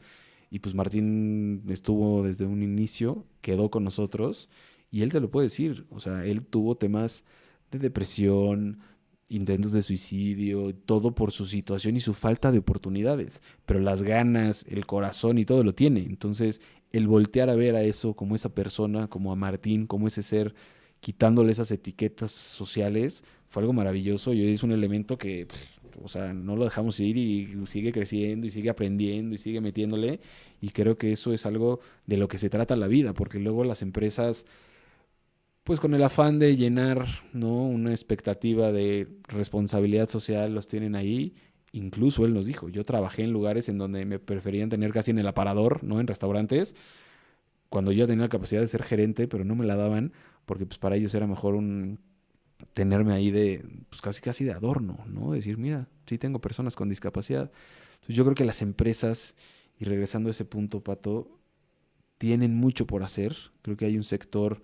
Y pues Martín estuvo desde un inicio, quedó con nosotros y él te lo puede decir. O sea, él tuvo temas de depresión, intentos de suicidio, todo por su situación y su falta de oportunidades, pero las ganas, el corazón y todo lo tiene. Entonces, el voltear a ver a eso como esa persona, como a Martín, como ese ser, quitándole esas etiquetas sociales, fue algo maravilloso y hoy es un elemento que, o sea, no lo dejamos ir y sigue creciendo y sigue aprendiendo y sigue metiéndole y creo que eso es algo de lo que se trata la vida, porque luego las empresas pues con el afán de llenar, ¿no? Una expectativa de responsabilidad social, los tienen ahí. Incluso él nos dijo, yo trabajé en lugares en donde me preferían tener casi en el aparador, ¿no? En restaurantes, cuando yo tenía la capacidad de ser gerente, pero no me la daban, porque pues para ellos era mejor tenerme ahí pues casi casi de adorno, ¿no? Decir, mira, sí tengo personas con discapacidad. Entonces yo creo que las empresas, y regresando a ese punto, Pato, tienen mucho por hacer. Creo que hay un sector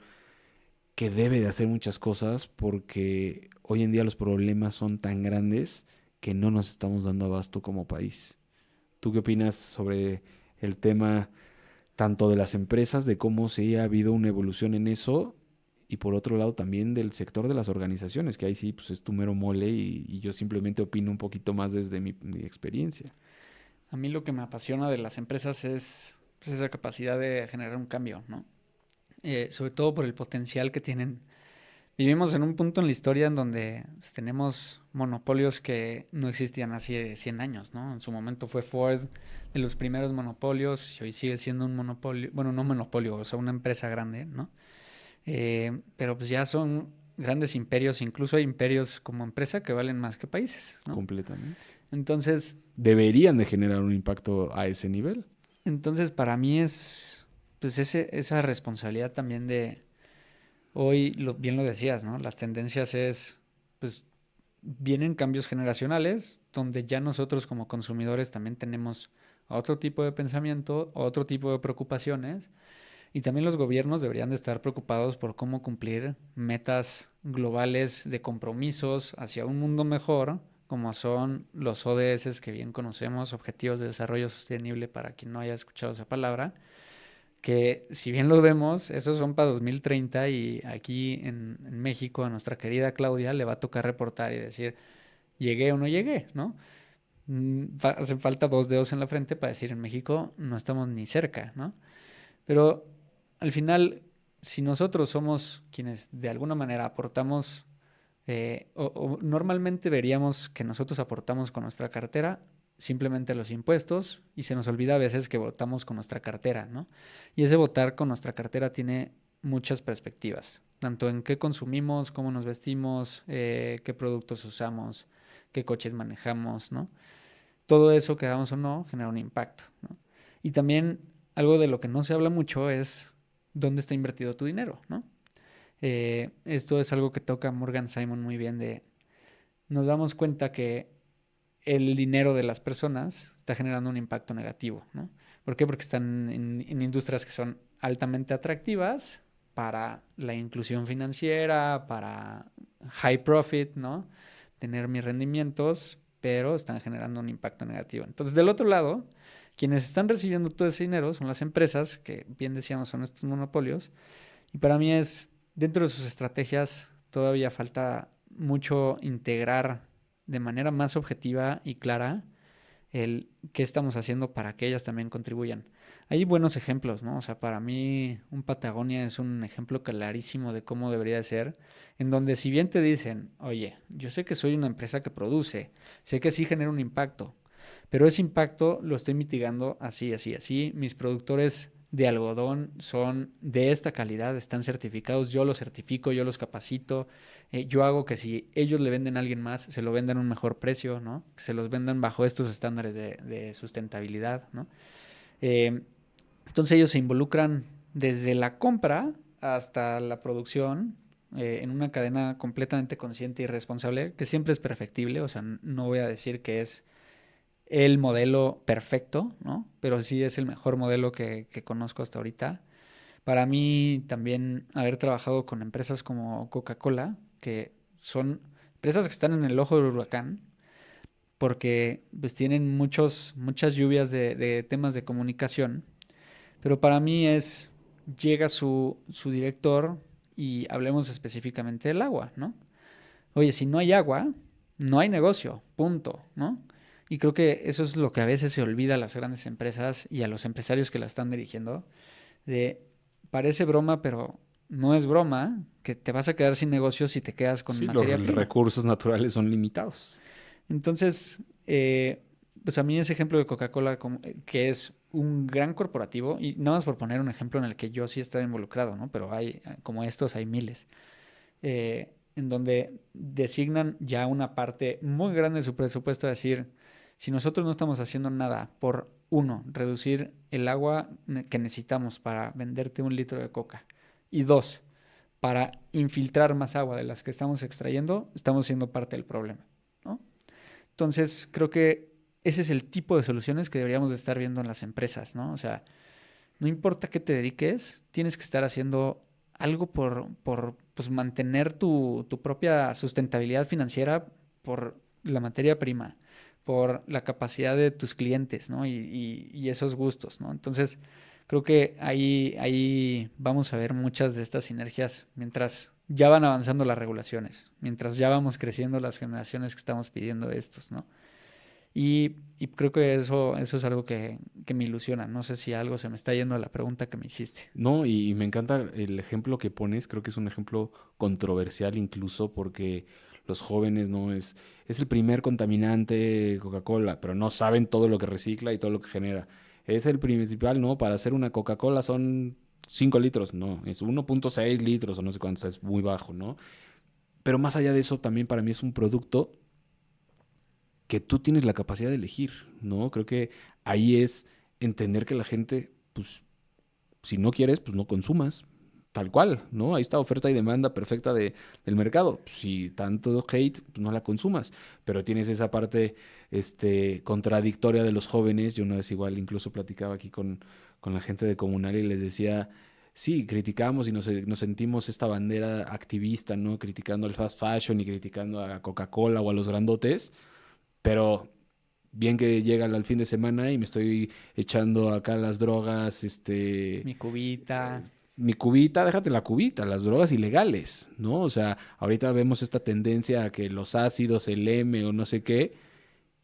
que debe de hacer muchas cosas porque hoy en día los problemas son tan grandes que no nos estamos dando abasto como país. ¿Tú qué opinas sobre el tema tanto de las empresas, de cómo sí ha habido una evolución en eso, y por otro lado también del sector de las organizaciones, que ahí sí pues es tu mero mole y yo simplemente opino un poquito más desde mi experiencia? A mí lo que me apasiona de las empresas es pues, esa capacidad de generar un cambio, ¿no? Sobre todo por el potencial que tienen. Vivimos en un punto en la historia en donde pues, tenemos monopolios que no existían hace 100 años, ¿no? En su momento fue Ford de los primeros monopolios y hoy sigue siendo un monopolio, bueno, no monopolio, o sea, una empresa grande, ¿no? Pero pues ya son grandes imperios, incluso hay imperios como empresa que valen más que países, ¿no? Completamente. Entonces, Deberían de generar un impacto a ese nivel. entonces para mí es, pues esa responsabilidad también de, hoy bien lo decías, ¿no? Las tendencias es, pues vienen cambios generacionales donde ya nosotros como consumidores también tenemos otro tipo de pensamiento, otro tipo de preocupaciones y también los gobiernos deberían de estar preocupados por cómo cumplir metas globales de compromisos hacia un mundo mejor, como son los ODS que bien conocemos, Objetivos de Desarrollo Sostenible para quien no haya escuchado esa palabra, que si bien lo vemos, esos son para 2030 y aquí en México a nuestra querida Claudia le va a tocar reportar y decir, llegué o no llegué, ¿no? Hacen falta dos dedos en la frente para decir en México no estamos ni cerca, ¿no? Pero al final, si nosotros somos quienes de alguna manera aportamos, o normalmente veríamos que nosotros aportamos con nuestra cartera simplemente los impuestos y se nos olvida a veces que votamos con nuestra cartera, ¿no? Y ese votar con nuestra cartera tiene muchas perspectivas, tanto en qué consumimos, cómo nos vestimos, qué productos usamos, qué coches manejamos, ¿no? Todo eso, queramos o no, genera un impacto, ¿no? Y también algo de lo que no se habla mucho es dónde está invertido tu dinero, ¿no? Esto es algo que toca Morgan Simon muy bien de, nos damos cuenta que el dinero de las personas está generando un impacto negativo, ¿no? ¿Por qué? Porque están en industrias que son altamente atractivas para la inclusión financiera, para high profit, ¿no? Tener mis rendimientos, pero están generando un impacto negativo. Entonces, del otro lado, quienes están recibiendo todo ese dinero son las empresas, que bien decíamos son estos monopolios, y para mí es, dentro de sus estrategias, todavía falta mucho integrar de manera más objetiva y clara el qué estamos haciendo para que ellas también contribuyan. Hay buenos ejemplos, ¿no? O sea, para mí un Patagonia es un ejemplo clarísimo de cómo debería de ser, en donde si bien te dicen, oye, yo sé que soy una empresa que produce, sé que sí genera un impacto, pero ese impacto lo estoy mitigando así, así, así. Mis productores de algodón son de esta calidad, están certificados, yo los certifico, yo los capacito, yo hago que si ellos le venden a alguien más, se lo vendan a un mejor precio, ¿no? Que se los vendan bajo estos estándares de sustentabilidad, ¿no? Eh, entonces ellos se involucran desde la compra hasta la producción en una cadena completamente consciente y responsable, que siempre es perfectible, o sea, no voy a decir que es el modelo perfecto, ¿no? Pero sí es el mejor modelo que conozco hasta ahorita. Para mí también haber trabajado con empresas como Coca-Cola, que son empresas que están en el ojo del huracán, porque pues tienen muchas lluvias de temas de comunicación, pero para mí es, llega su director y hablemos específicamente del agua, ¿no? Oye, si no hay agua, no hay negocio, punto, ¿no? Y creo que eso es lo que a veces se olvida a las grandes empresas y a los empresarios que la están dirigiendo, de, parece broma, pero no es broma, que te vas a quedar sin negocio si te quedas con Sí, los materia prima. recursos naturales son limitados. Entonces, pues a mí ese ejemplo de Coca-Cola, que es un gran corporativo, y nada más por poner un ejemplo en el que yo sí estaba involucrado, ¿no? Pero hay, como estos, hay miles. En donde designan ya una parte muy grande de su presupuesto a decir, si nosotros no estamos haciendo nada por, uno, reducir el agua que necesitamos para venderte un litro de coca, y dos, para infiltrar más agua de las que estamos extrayendo, estamos siendo parte del problema, ¿no? Entonces, creo que ese es el tipo de soluciones que deberíamos de estar viendo en las empresas, ¿no? O sea, no importa qué te dediques, tienes que estar haciendo algo por pues, mantener tu propia sustentabilidad financiera por la materia prima, por la capacidad de tus clientes, ¿no? Y esos gustos, ¿no? Entonces, creo que ahí vamos a ver muchas de estas sinergias mientras ya van avanzando las regulaciones, mientras ya vamos creciendo las generaciones que estamos pidiendo estos, ¿no? Y creo que eso es algo que me ilusiona. No sé si algo se me está yendo a la pregunta que me hiciste. No, y me encanta el ejemplo que pones, creo que es un ejemplo controversial incluso porque los jóvenes no es el primer contaminante Coca-Cola, pero no saben todo lo que recicla y todo lo que genera. Es el principal, ¿no? Para hacer una Coca-Cola son 5 litros, no, es 1,6 litros o no sé cuántos, es muy bajo, ¿no? Pero más allá de eso, también para mí es un producto que tú tienes la capacidad de elegir, ¿no? Creo que ahí es entender que la gente, pues si no quieres, pues no consumas. Tal cual, ¿no? Ahí está oferta y demanda perfecta del mercado. Si tanto hate, pues no la consumas. Pero tienes esa parte contradictoria de los jóvenes. Yo una vez igual incluso platicaba aquí con la gente de Comunal y les decía, sí, criticamos y nos sentimos esta bandera activista, ¿no? Criticando al fast fashion y criticando a Coca-Cola o a los grandotes, pero bien que llega al fin de semana y me estoy echando acá las drogas, Mi cubita. mi cubita, déjate la cubita, las drogas ilegales, ¿no? O sea, ahorita vemos esta tendencia a que los ácidos, el M o no sé qué,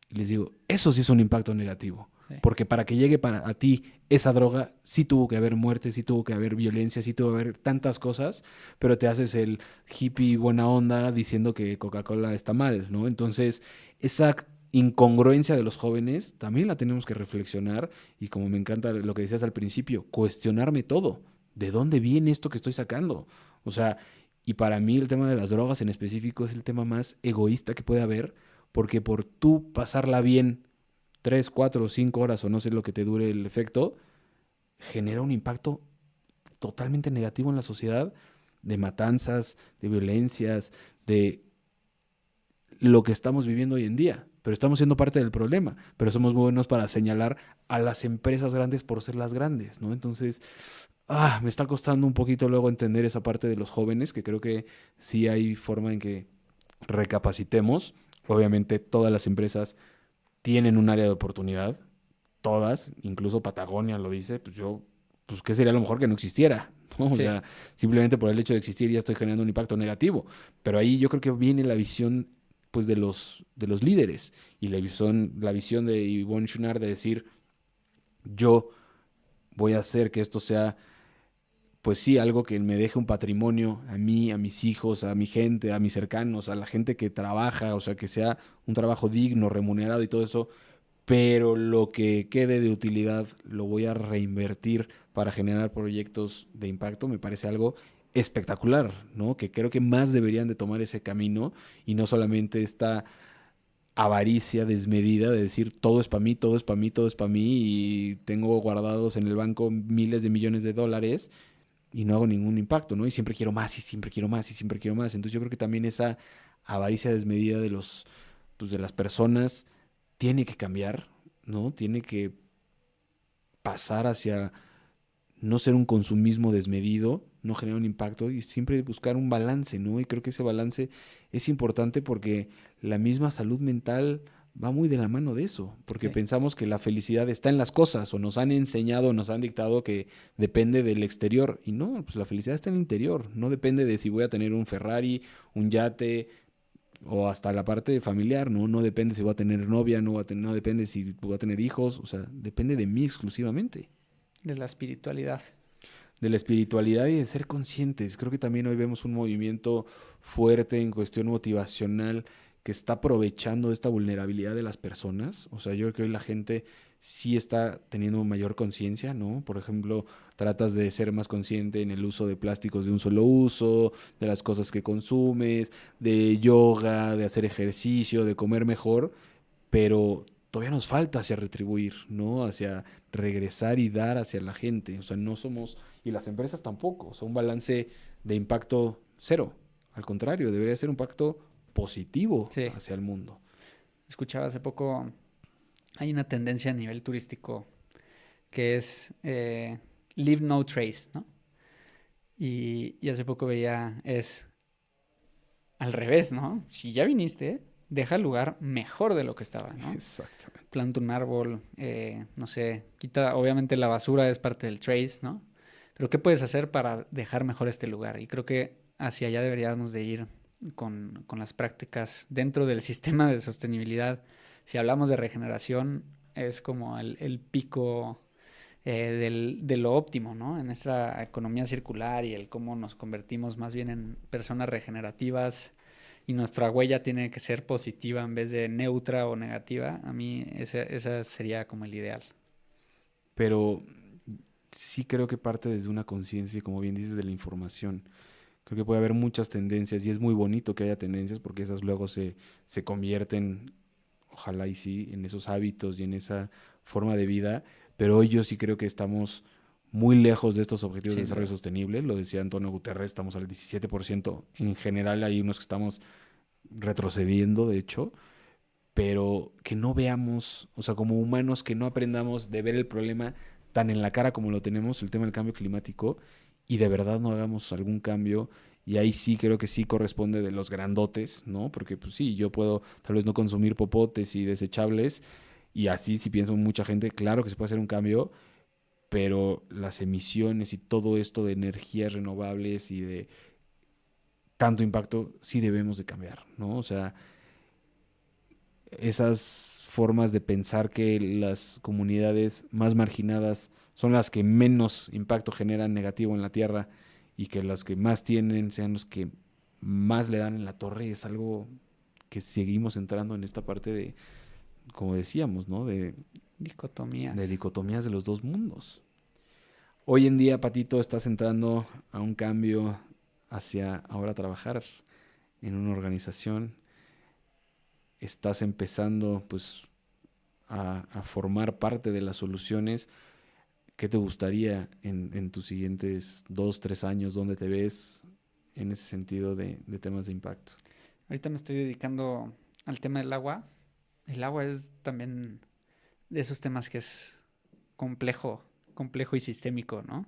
y les digo, eso sí es un impacto negativo. Sí. Porque para que llegue para a ti esa droga, sí tuvo que haber muerte, sí tuvo que haber violencia, sí tuvo que haber tantas cosas, pero te haces el hippie buena onda diciendo que Coca-Cola está mal, ¿no? Entonces, esa incongruencia de los jóvenes también la tenemos que reflexionar y como me encanta lo que decías al principio, cuestionarme todo. ¿De dónde viene esto que estoy sacando? O sea, y para mí el tema de las drogas en específico es el tema más egoísta que puede haber, porque por tú pasarla bien 3, 4 o 5 horas o no sé lo que te dure el efecto, genera un impacto totalmente negativo en la sociedad, de matanzas, de violencias, de lo que estamos viviendo hoy en día. Pero estamos siendo parte del problema, pero somos muy buenos para señalar a las empresas grandes por ser las grandes, ¿no? Entonces, me está costando un poquito luego entender esa parte de los jóvenes, que creo que sí hay forma en que recapacitemos. Obviamente todas las empresas tienen un área de oportunidad, todas, incluso Patagonia lo dice, pues yo, pues qué sería lo mejor que no existiera, ¿no? O Sí. sea, simplemente por el hecho de existir ya estoy generando un impacto negativo, pero ahí yo creo que viene la visión, pues, de los líderes y la visión de Yvon Chouinard de decir, yo voy a hacer que esto sea, pues sí, algo que me deje un patrimonio a mí, a mis hijos, a mi gente, a mis cercanos, a la gente que trabaja, o sea, que sea un trabajo digno, remunerado y todo eso, pero lo que quede de utilidad lo voy a reinvertir para generar proyectos de impacto, me parece algo espectacular, ¿no? Que creo que más deberían de tomar ese camino y no solamente esta avaricia desmedida de decir todo es para mí, todo es para mí, todo es para mí y tengo guardados en el banco miles de millones de dólares y no hago ningún impacto, ¿no? Y siempre quiero más y siempre quiero más y siempre quiero más. Entonces yo creo que también esa avaricia desmedida pues de las personas tiene que cambiar, ¿no? Tiene que pasar hacia no ser un consumismo desmedido, no generar un impacto y siempre buscar un balance, ¿no? Y creo que ese balance es importante porque la misma salud mental va muy de la mano de eso, porque Sí. pensamos que la felicidad está en las cosas o nos han enseñado, nos han dictado que depende del exterior y no, pues la felicidad está en el interior, no depende de si voy a tener un Ferrari, un yate o hasta la parte familiar, ¿no? No depende si voy a tener novia, no depende si voy a tener hijos, o sea, depende de mí exclusivamente, De la espiritualidad. de la espiritualidad y de ser conscientes. Creo que también hoy vemos un movimiento fuerte en cuestión motivacional que está aprovechando esta vulnerabilidad de las personas. O sea, yo creo que hoy la gente sí está teniendo mayor conciencia, ¿no? Por ejemplo, tratas de ser más consciente en el uso de plásticos de un solo uso, de las cosas que consumes, de yoga, de hacer ejercicio, de comer mejor, pero todavía nos falta hacia retribuir, ¿no? Hacia regresar y dar hacia la gente. O sea, no somos, y las empresas tampoco, o sea, un balance de impacto cero. Al contrario, debería ser un impacto positivo Sí. hacia el mundo. Escuchaba hace poco, hay una tendencia a nivel turístico que es leave no trace, ¿no? Y hace poco veía, es al revés, ¿no? Si ya viniste, deja el lugar mejor de lo que estaba, ¿no? Exactamente. Planta un árbol, no sé, quita, obviamente la basura es parte del trace, ¿no? Pero ¿qué puedes hacer para dejar mejor este lugar? Y creo que hacia allá deberíamos de ir con las prácticas dentro del sistema de sostenibilidad. Si hablamos de regeneración, es como el pico de lo óptimo, ¿no? En esta economía circular y el cómo nos convertimos más bien en personas regenerativas y nuestra huella tiene que ser positiva en vez de neutra o negativa, a mí esa sería como el ideal. Pero sí creo que parte desde una conciencia, y como bien dices, de la información. Creo que puede haber muchas tendencias y es muy bonito que haya tendencias porque esas luego se convierten, ojalá y sí, en esos hábitos y en esa forma de vida. Pero hoy yo sí creo que estamos muy lejos de estos objetivos de Sin desarrollo duda. sostenible. Lo decía Antonio Guterres, estamos al 17%. En general hay unos que estamos retrocediendo, de hecho, pero que no veamos, o sea, como humanos, que no aprendamos de ver el problema tan en la cara como lo tenemos, el tema del cambio climático, y de verdad no hagamos algún cambio. Y ahí sí creo que sí corresponde de los grandotes, ¿no? Porque pues sí, yo puedo tal vez no consumir popotes y desechables, y así si pienso mucha gente, claro que se puede hacer un cambio, pero las emisiones y todo esto de energías renovables y de tanto impacto sí debemos de cambiar, ¿no? O sea, esas formas de pensar que las comunidades más marginadas son las que menos impacto generan negativo en la tierra y que las que más tienen sean los que más le dan en la torre, es algo que seguimos entrando en esta parte de, como decíamos, ¿no? De Dicotomías. dicotomías de los dos mundos. Hoy en día, Patito, estás entrando a un cambio hacia ahora trabajar en una organización. Estás empezando, pues, a formar parte de las soluciones. ¿Qué te gustaría en tus siguientes 2, 3 años? ¿Dónde te ves en ese sentido de temas de impacto? Ahorita me estoy dedicando al tema del agua. El agua es también de esos temas que es complejo, complejo y sistémico, ¿no?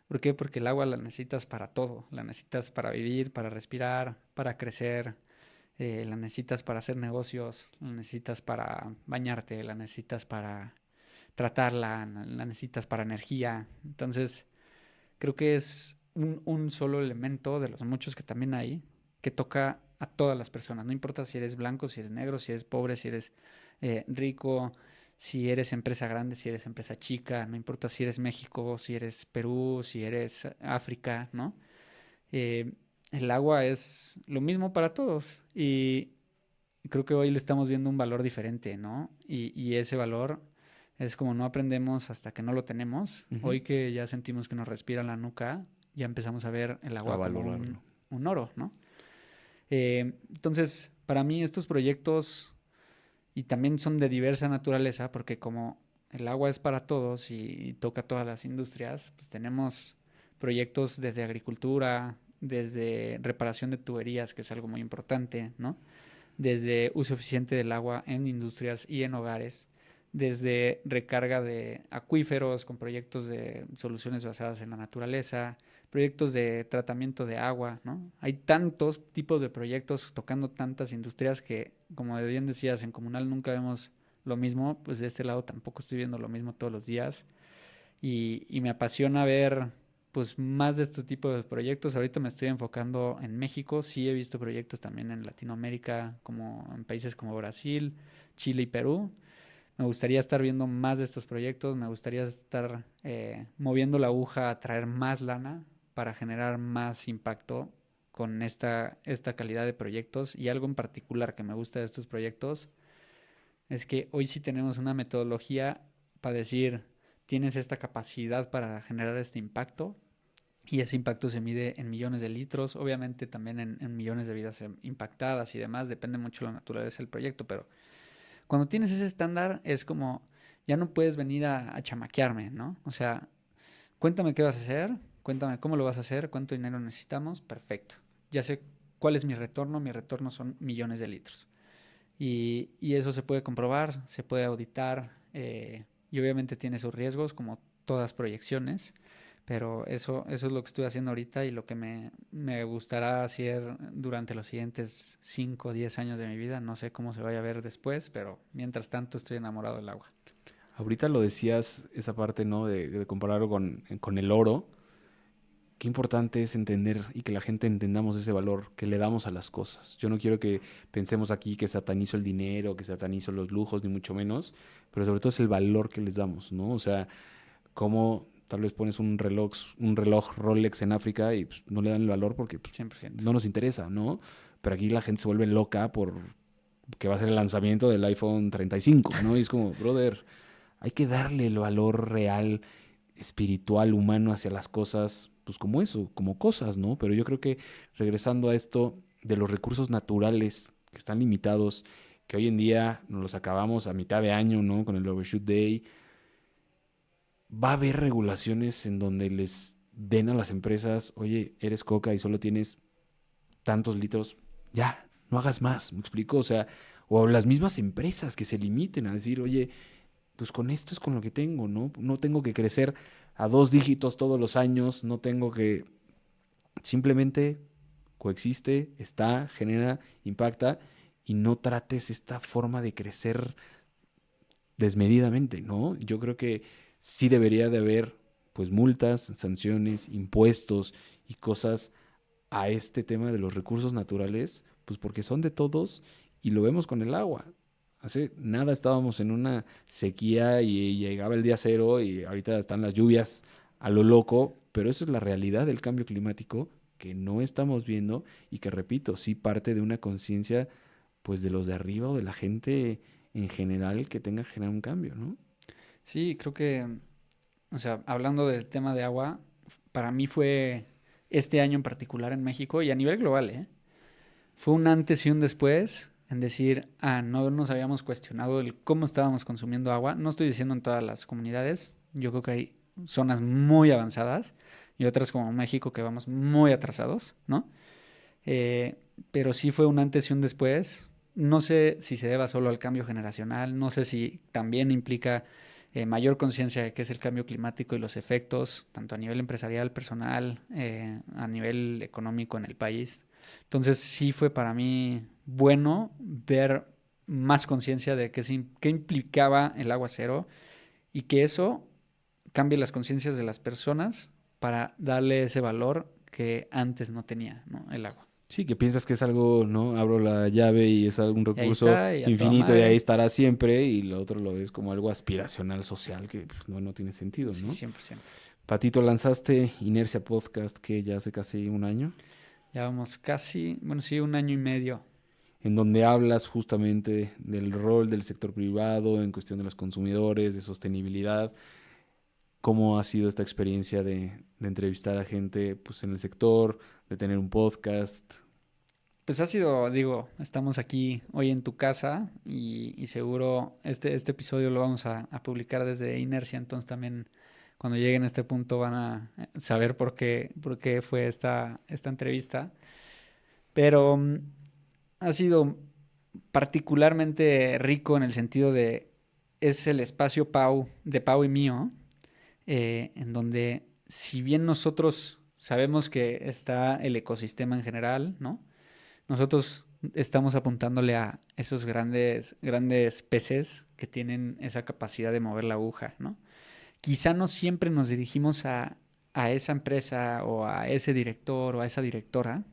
¿Por qué? Porque el agua la necesitas para todo. La necesitas para vivir, para respirar, para crecer. La necesitas para hacer negocios. La necesitas para bañarte. La necesitas para tratarla. La necesitas para energía. Entonces, creo que es un solo elemento de los muchos que también hay que toca a todas las personas. No importa si eres blanco, si eres negro, si eres pobre, si eres rico, si eres empresa grande, si eres empresa chica. No importa si eres México, si eres Perú, si eres África, ¿no? Eh, el agua es lo mismo para todos y creo que hoy le estamos viendo un valor diferente, ¿no? Y ese valor es como no aprendemos hasta que no lo tenemos. Ujú. Hoy que ya sentimos que nos respira la nuca, ya empezamos a ver el A agua como valorarlo. un oro, ¿no? Entonces, para mí estos proyectos, y también son de diversa naturaleza, porque como el agua es para todos y toca todas las industrias, pues tenemos proyectos desde agricultura, desde reparación de tuberías, que es algo muy importante, ¿no? Desde uso eficiente del agua en industrias y en hogares, desde recarga de acuíferos con proyectos de soluciones basadas en la naturaleza, proyectos de tratamiento de agua, ¿no? Hay tantos tipos de proyectos tocando tantas industrias que, como bien decías, en Comunal nunca vemos lo mismo, pues de este lado tampoco estoy viendo lo mismo todos los días y me apasiona ver pues más de este tipo de proyectos. Ahorita me estoy enfocando en México, sí he visto proyectos también en Latinoamérica, como en países como Brasil, Chile y Perú. Me gustaría estar viendo más de estos proyectos, me gustaría estar moviendo la aguja a traer más lana para generar más impacto con esta calidad de proyectos. Y algo en particular que me gusta de estos proyectos es que hoy sí tenemos una metodología para decir, tienes esta capacidad para generar este impacto y ese impacto se mide en millones de litros, obviamente también en millones de vidas impactadas y demás, depende mucho de la naturaleza del proyecto, pero cuando tienes ese estándar es como, ya no puedes venir a chamaquearme, ¿no? O sea, cuéntame qué vas a hacer, cuéntame cómo lo vas a hacer, cuánto dinero necesitamos, perfecto. Ya sé cuál es mi retorno son millones de litros. Y eso se puede comprobar, se puede auditar y obviamente tiene sus riesgos como todas proyecciones, pero eso es lo que estoy haciendo ahorita y lo que me gustará hacer durante los siguientes 5 o 10 años de mi vida. No sé cómo se vaya a ver después, pero mientras tanto estoy enamorado del agua. Ahorita lo decías, esa parte, ¿no? De compararlo con el oro. Qué importante es entender y que la gente entendamos ese valor que le damos a las cosas. Yo no quiero que pensemos aquí que satanizo el dinero, que satanizo los lujos, ni mucho menos, pero sobre todo es el valor que les damos, ¿no? O sea, cómo tal vez pones un reloj Rolex en África y pues, no le dan el valor porque pues, 100%. no nos interesa, ¿no? Pero aquí la gente se vuelve loca por que va a ser el lanzamiento del iPhone 35, ¿no? Y es como, brother, hay que darle el valor real, espiritual, humano hacia las cosas, pues como eso, como cosas, ¿no? Pero yo creo que regresando a esto de los recursos naturales que están limitados, que hoy en día nos los acabamos a mitad de año, ¿no? Con el Overshoot Day, va a haber regulaciones en donde les den a las empresas, oye, eres Coca y solo tienes tantos litros, ya, no hagas más, ¿me explico? O sea, o las mismas empresas que se limiten a decir, oye, pues con esto es con lo que tengo, ¿no? No tengo que crecer a 2 dígitos todos los años, no tengo que, simplemente coexiste, está, genera, impacta y no trates esta forma de crecer desmedidamente, ¿no? Yo creo que sí debería de haber pues multas, sanciones, impuestos y cosas a este tema de los recursos naturales, pues porque son de todos y lo vemos con el agua. Hace nada estábamos en una sequía y llegaba el día cero y ahorita están las lluvias a lo loco, pero eso es la realidad del cambio climático que no estamos viendo y que, repito, sí parte de una conciencia pues de los de arriba o de la gente en general que tenga que generar un cambio, ¿no? Sí, creo que, o sea, hablando del tema de agua, para mí fue este año en particular en México y a nivel global, ¿eh? Fue un antes y un después en decir, no nos habíamos cuestionado el cómo estábamos consumiendo agua. No estoy diciendo en todas las comunidades, yo creo que hay zonas muy avanzadas y otras como México que vamos muy atrasados, ¿no? Eh, pero sí fue un antes y un después. No sé si se deba solo al cambio generacional, no sé si también implica mayor conciencia de qué es el cambio climático y los efectos, tanto a nivel empresarial, personal, a nivel económico en el país. Entonces sí fue para mí bueno ver más conciencia de qué implicaba el agua cero y que eso cambie las conciencias de las personas para darle ese valor que antes no tenía, ¿no? El agua. Sí, que piensas que es algo, ¿no? Abro la llave y es algún Y ahí recurso está, y a toda infinito y ahí madre. estará siempre, y lo otro lo ves como algo aspiracional social que pues, no tiene sentido, Sí, ¿no? 100%. Patito, lanzaste Inercia Podcast que ya hace casi un año, Ya vamos casi, bueno, sí, un año y medio. en donde hablas justamente del rol del sector privado en cuestión de los consumidores, de sostenibilidad. ¿Cómo ha sido esta experiencia de entrevistar a gente pues, en el sector, de tener un podcast? Pues ha sido, digo, estamos aquí hoy en tu casa y seguro este episodio lo vamos a publicar desde Inercia, entonces también cuando lleguen a este punto van a saber por qué fue esta entrevista. Pero ha sido particularmente rico en el sentido de es el espacio de Pau y mío, en donde si bien nosotros sabemos que está el ecosistema en general, ¿no? Nosotros estamos apuntándole a esos grandes peces que tienen esa capacidad de mover la aguja, ¿no? Quizá no siempre nos dirigimos a esa empresa o a ese director o a esa directora,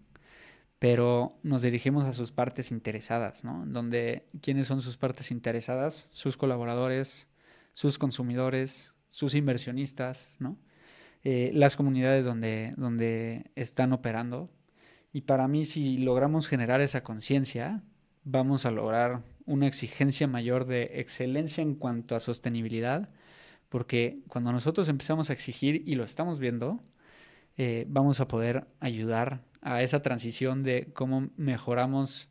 pero nos dirigimos a sus partes interesadas, ¿no? Donde, ¿quiénes son sus partes interesadas? Sus colaboradores, sus consumidores, sus inversionistas, ¿no? Las comunidades donde están operando. Y para mí, si logramos generar esa conciencia, vamos a lograr una exigencia mayor de excelencia en cuanto a sostenibilidad, porque cuando nosotros empezamos a exigir y lo estamos viendo, vamos a poder ayudar a esa transición de cómo mejoramos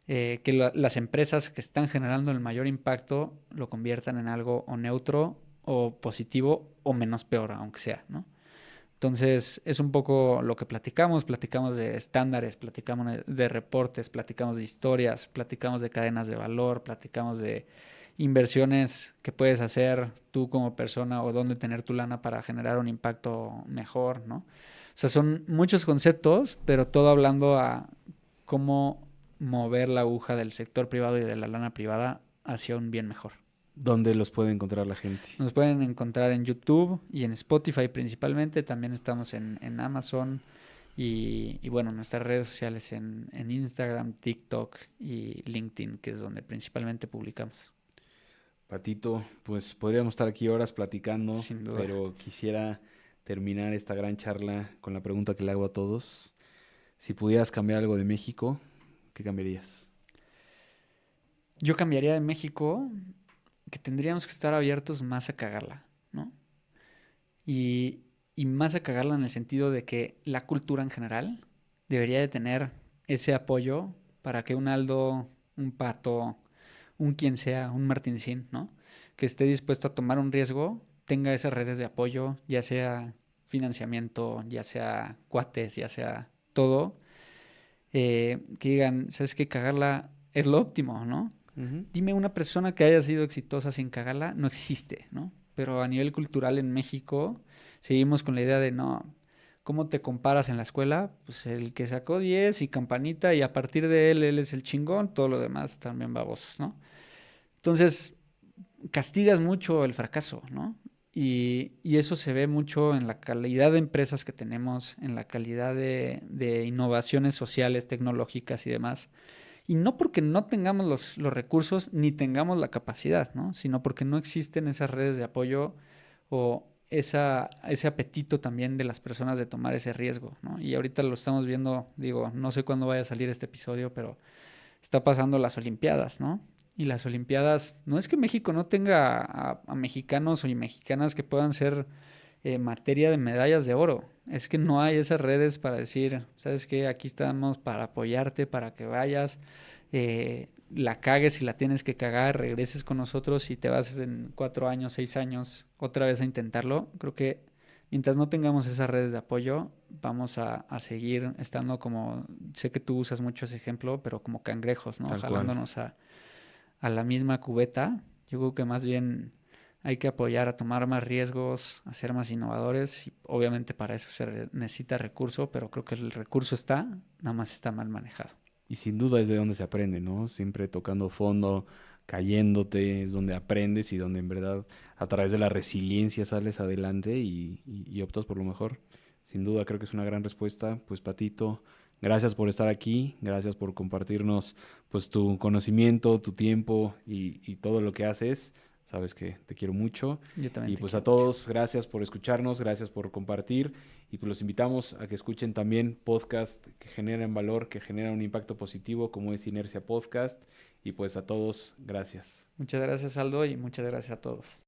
que las empresas que están generando el mayor impacto lo conviertan en algo o neutro o positivo o menos peor, aunque sea, ¿no? Entonces, es un poco lo que platicamos de estándares, platicamos de reportes, platicamos de historias, platicamos de cadenas de valor, platicamos de inversiones que puedes hacer tú como persona o dónde tener tu lana para generar un impacto mejor, ¿no? O sea, son muchos conceptos, pero todo hablando a cómo mover la aguja del sector privado y de la lana privada hacia un bien mejor. ¿Dónde los puede encontrar la gente? Nos pueden encontrar en YouTube y en Spotify principalmente. También estamos en Amazon y bueno, nuestras redes sociales en Instagram, TikTok y LinkedIn, que es donde principalmente publicamos. Patito, pues podríamos estar aquí horas platicando, Sin duda. pero quisiera terminar esta gran charla con la pregunta que le hago a todos. Si pudieras cambiar algo de México, ¿qué cambiarías? Yo cambiaría de México que tendríamos que estar abiertos más a cagarla, ¿no? Y, y más a cagarla en el sentido de que la cultura en general debería de tener ese apoyo para que un Aldo, un Pato, un quien sea, un Martincín, ¿no? Que esté dispuesto a tomar un riesgo tenga esas redes de apoyo, ya sea financiamiento, ya sea cuates, ya sea todo, que digan, ¿sabes qué? Cagarla es lo óptimo, ¿no? Ujú. Dime una persona que haya sido exitosa sin cagarla, no existe, ¿no? Pero a nivel cultural en México seguimos con la idea de no, ¿cómo te comparas en la escuela? Pues el que sacó 10 y campanita y a partir de él es el chingón, todo lo demás también babosos, ¿no? Entonces, castigas mucho el fracaso, ¿no? Y eso se ve mucho en la calidad de empresas que tenemos, en la calidad de innovaciones sociales, tecnológicas y demás. Y no porque no tengamos los recursos ni tengamos la capacidad, ¿no? Sino porque no existen esas redes de apoyo o ese apetito también de las personas de tomar ese riesgo, ¿no? Y ahorita lo estamos viendo, digo, no sé cuándo vaya a salir este episodio, pero está pasando las Olimpiadas, ¿no? Y las Olimpiadas, no es que México no tenga a mexicanos y mexicanas que puedan ser materia de medallas de oro. Es que no hay esas redes para decir, ¿sabes qué? Aquí estamos para apoyarte, para que vayas, la cagues si la tienes que cagar, regreses con nosotros y te vas en 4 años, 6 años otra vez a intentarlo. Creo que mientras no tengamos esas redes de apoyo, vamos a seguir estando como, sé que tú usas mucho ese ejemplo, pero como cangrejos, ¿no? Tal cual. Jalándonos a la misma cubeta. Yo creo que más bien hay que apoyar a tomar más riesgos, a ser más innovadores y obviamente para eso necesita recurso, pero creo que el recurso está, nada más está mal manejado. Y sin duda es de donde se aprende, ¿no? Siempre tocando fondo, cayéndote, es donde aprendes y donde en verdad a través de la resiliencia sales adelante y optas por lo mejor. Sin duda creo que es una gran respuesta. Pues Patito, gracias por estar aquí, gracias por compartirnos pues tu conocimiento, tu tiempo y todo lo que haces. Sabes que te quiero mucho. Yo también Y te pues a quiero mucho. todos, gracias por escucharnos, gracias por compartir. Y pues los invitamos a que escuchen también podcast que generan valor, que generan un impacto positivo, como es Inercia Podcast. Y pues a todos, gracias. Muchas gracias, Aldo, y muchas gracias a todos.